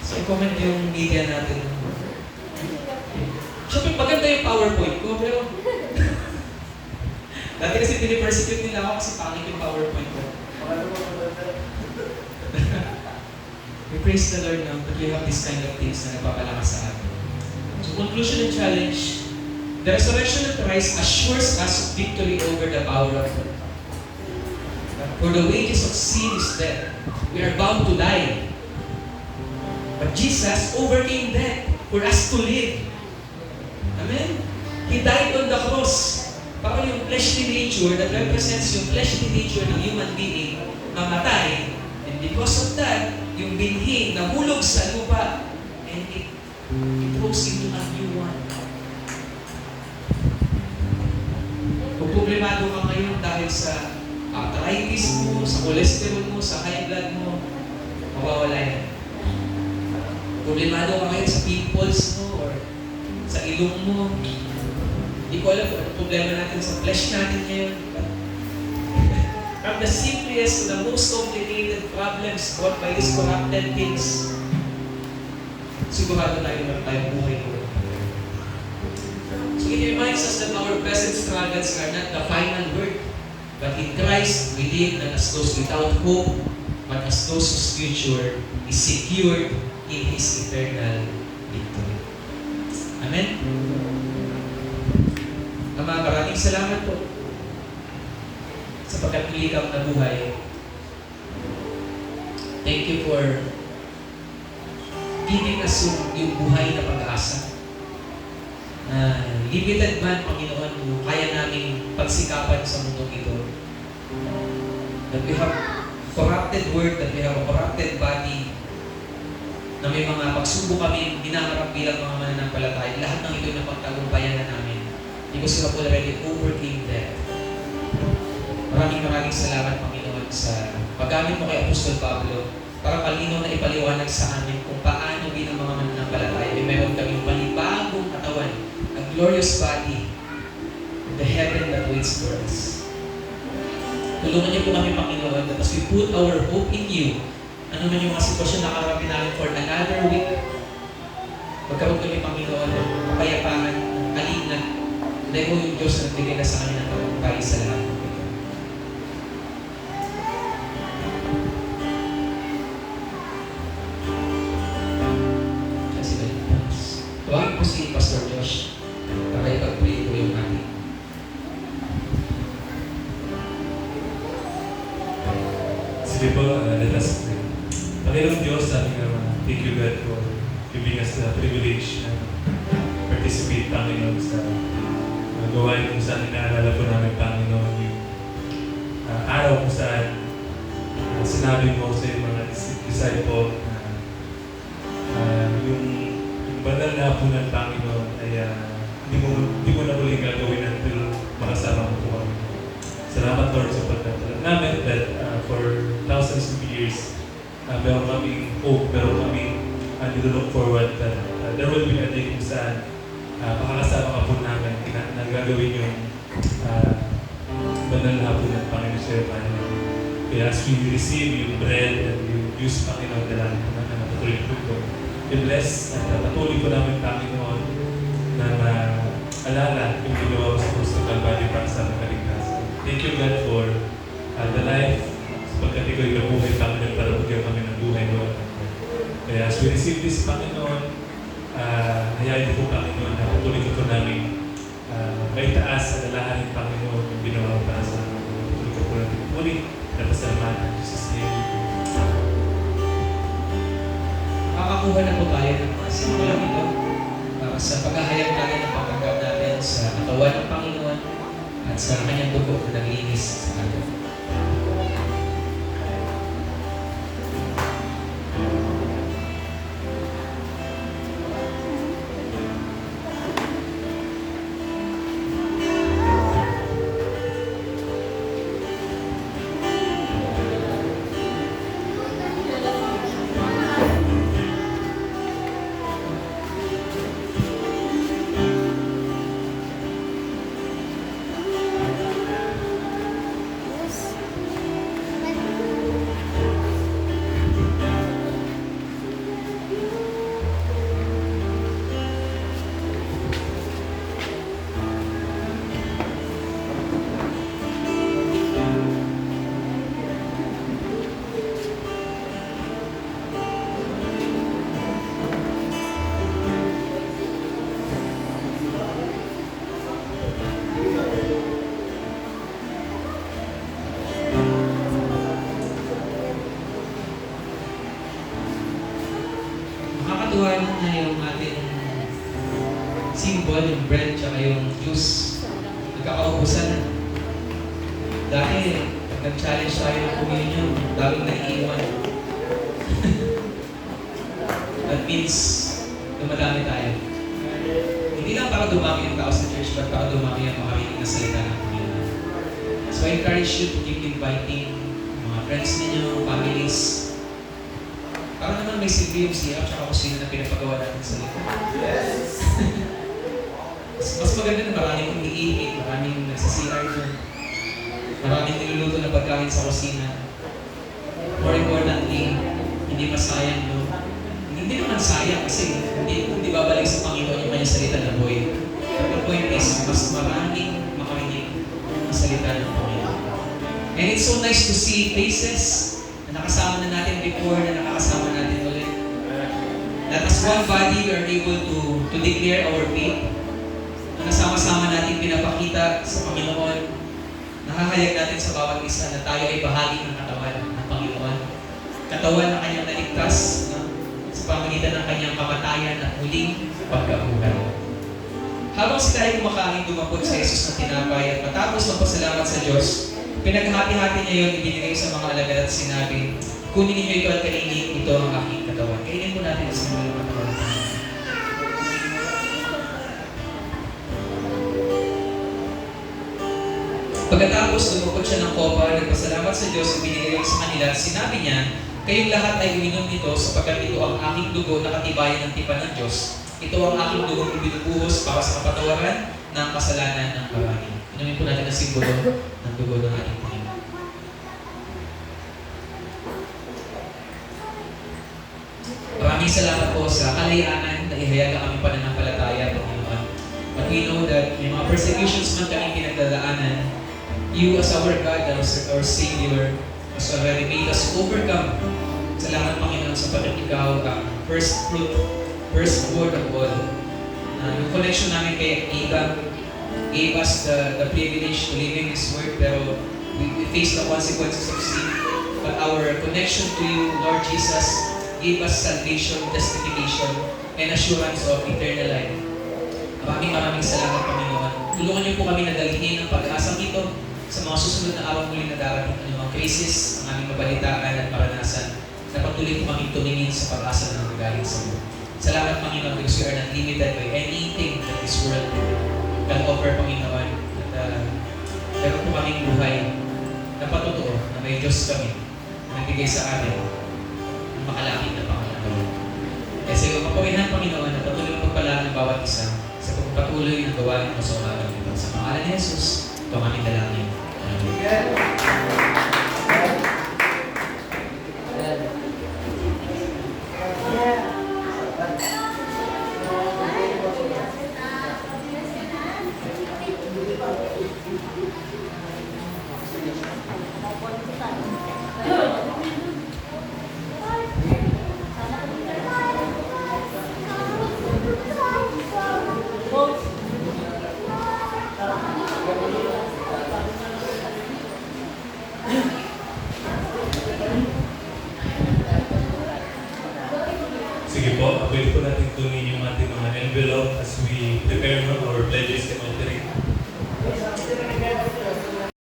So, i-comment yung media natin. Siyempre, maganda yung PowerPoint ko, pero dati kasi pinipersecute nila ako kasi pangit yung PowerPoint ko. We praise the Lord now that we have this kind of things na nagpapalakas sa atin. So, conclusion and challenge. The resurrection of Christ assures us victory over the power of God. For the wages of sin is death. We are bound to die. But Jesus overcame death for us to live. Amen? He died on the cross. Para yung fleshly nature that represents yung fleshly nature ng human being mamatay. And because of that, yung binhi nahulog sa lupa and it goes into a new one. Kung problemado ka ngayon dahil sa arthritis mo, sa cholesterol mo, sa high blood mo, mawawala yan. Problemado ka ngayon sa pimples mo or sa ilong mo. Hindi ko alam kung ano problema natin sa flesh natin ngayon. From the simplest to the most complicated problems brought by these corrupted things, sigurado tayo na tayo buhay ko. So it reminds us that our present struggles are not the final word, but in Christ we live not as those without hope, but as those whose future is secured in His eternal victory. Amen? Ama, maraming salamat po sa pagkapili kang nabuhay. Thank you for giving us yung buhay na pag-asa. Limited man, Panginoon, kaya naming pagsikapan sa mundong ito. That we have corrupted word, that we have a corrupted body, na may mga pagsubok kami hinaharap bilang mga mananampalataya. Lahat ng ito na pagtagumpayan na namin. Because we have already overcame death. Maraming salamat, Panginoon, sa paggamit mo kay Apostol Pablo para palinaw na ipaliwanag sa amin kung paano bilang mga mananampalataya ay meron kaming panibagong katawan, a glorious body, the heaven that waits for us. Tulungan niyo po kami, Panginoon, that as we put our hope in you, ano man yung mga sitwasyon na karapin namin for another week, magkaroon kami, Panginoon, ng kapayapaan, kalingan, dahil mo yung Diyos na nagbigay na sa kanya ng tagumpay sa lahat ng ito. Kasi ba yung Diyos? Tuwagin po si Pastor Josh para ipagpuli po yung ating. Sige po, let us pray. Panginoong Diyos, aming thank you God for giving us the privilege na participate, Panginoon, sa gawain kung saan inaalala po namin, Panginoon, yung araw kung saan sinabi mo sa yung mga disciple na yung banal na po ng Panginoon ay hindi mo na uling gagawin until makasama mo po kami. Salamat, Lord, sa pagkatala namin that for thousands of years, meron kaming hope, meron kaming nilook forward that there will be a day kung saan makakasama ka po namin na gagawin yung banal na hapon ng Panginoon sa iyo. Kaya as we receive yung bread and yung juice, Panginoon, dalangin po namin na patuloy po ito. I-bless at patuloy po namin, Panginoon, na maalala yung ginawa sa puso Kalbaryo para sa aming kaligtasan. Thank you God for the life, sapagkat ikaw nabuhay Panginoon para bigyan kami ng buhay Lord. Kaya as we receive this Panginoon, hayaan niyo po Panginoon na patuloy ko namin maitaas sa dalahanin Panginoon yung ginawa mo para sa amin. Patuloy ko po natin muli na pasalamatan in Jesus' name. Makakuha na po tayo ng mga simulang ito para sa paghahayag natin ng pagkanggap natin sa katawan ng Panginoon at sa kanyang dugo na naglinis sa atin. Nakakatuwa na yung ating symbol, yung bread, tsaka yung juice. Nagkakaubusan na. Dati, pag nag-challenge tayo ng communion, daming naiiwan. That means, dumadami tayo. Hindi lang para dumami yung tao sa church, but para dumami ang makarinig na salita ng Panginoon. So I encourage you to keep inviting mga friends ninyo, families. Para naman may silbi yung siya at kusina na pinapagawa natin sa likod. Yes! mas maganda na maraming umiiit, maraming nagsisiyar doon. Maraming niluluto na pagkain sa kusina. More importantly, hindi masayang, no? Hindi naman sayang kasi hindi babalik sa Panginoon yung kanyang salita na buhay. But the point is, mas maraming makarinig ang salita ng Panginoon. And it's so nice to see faces na nakasama na natin before, na nakakasama natin ulit. That as one body, we are able to declare our faith. Na nasama-sama natin pinapakita sa Panginoon. Nakahayag natin sa bawat isa na tayo ay bahagi ng katawan ng Panginoon. Katawan na kanyang naligtas, no? Sa pamagitan ng kanyang kamatayan at muling pagkabuhay. Habang si tayo kumakain, dumapot sa Jesus na tinapay at matapos magpasalamat sa Diyos, pinaghati-hati niya yun, ibinigay sa mga alagad at sinabi, kunin ninyo ito at kainin, ito ang aking katawan. Kainin po natin sa mga katawan. Pagkatapos, lumukot siya ng kopa, nagpasalamat sa Diyos, ibinigay yun sa kanila, sinabi niya, kayong lahat ay uminom nito sapagkat ito ang aking dugo na katibayan ng tipan ng Diyos. Ito ang aking dugong ibinubuhos para sa kapatawaran ng kasalanan ng marami. Inumin po natin ang simbolo ng dugo ng ating Panginoon. Maraming salamat po sa kalayanan na ihayag ang aming pananampalataya, Panginoon. But we know that may mga persecutions man kami pinagdadaanan, you as our God, as our Savior, has already made us overcome. Salamat, Panginoon, sa pagkat ikaw ang first fruit, first word of all. Yung connection namin kay Eva gave us the privilege to live in His Word, pero we face the consequences of sin. But our connection to you, Lord Jesus, gave us salvation, justification, and assurance of eternal life. Maraming salamat, Panginoon. Tulungan niyo po kami na dalhin ang pag-asang ito sa mga susunod na araw muli na darating ang mga crisis, ang aming mabalitaan at maranasan, na patuloy po kami tumingin sa pag-asa na nanggaling sa iyo. Salamat, Panginoon, because we are not limited by anything that this world can offer, Panginoon. At meron po kaming buhay na patotoo na may Diyos kami na nagbigay sa amin ng makalakit na Panginoon. Kaya sa iyong kapawihan, Panginoon, na patuloy magpala ng bawat isa sa pagpapatuloy ng gawain mo sa umaga nito. Sa pangalan ni Jesus, ito ang aming dalangin. Amen. Yeah. po, pwede po natin kunin yung ating mga envelope as we prepare our pledges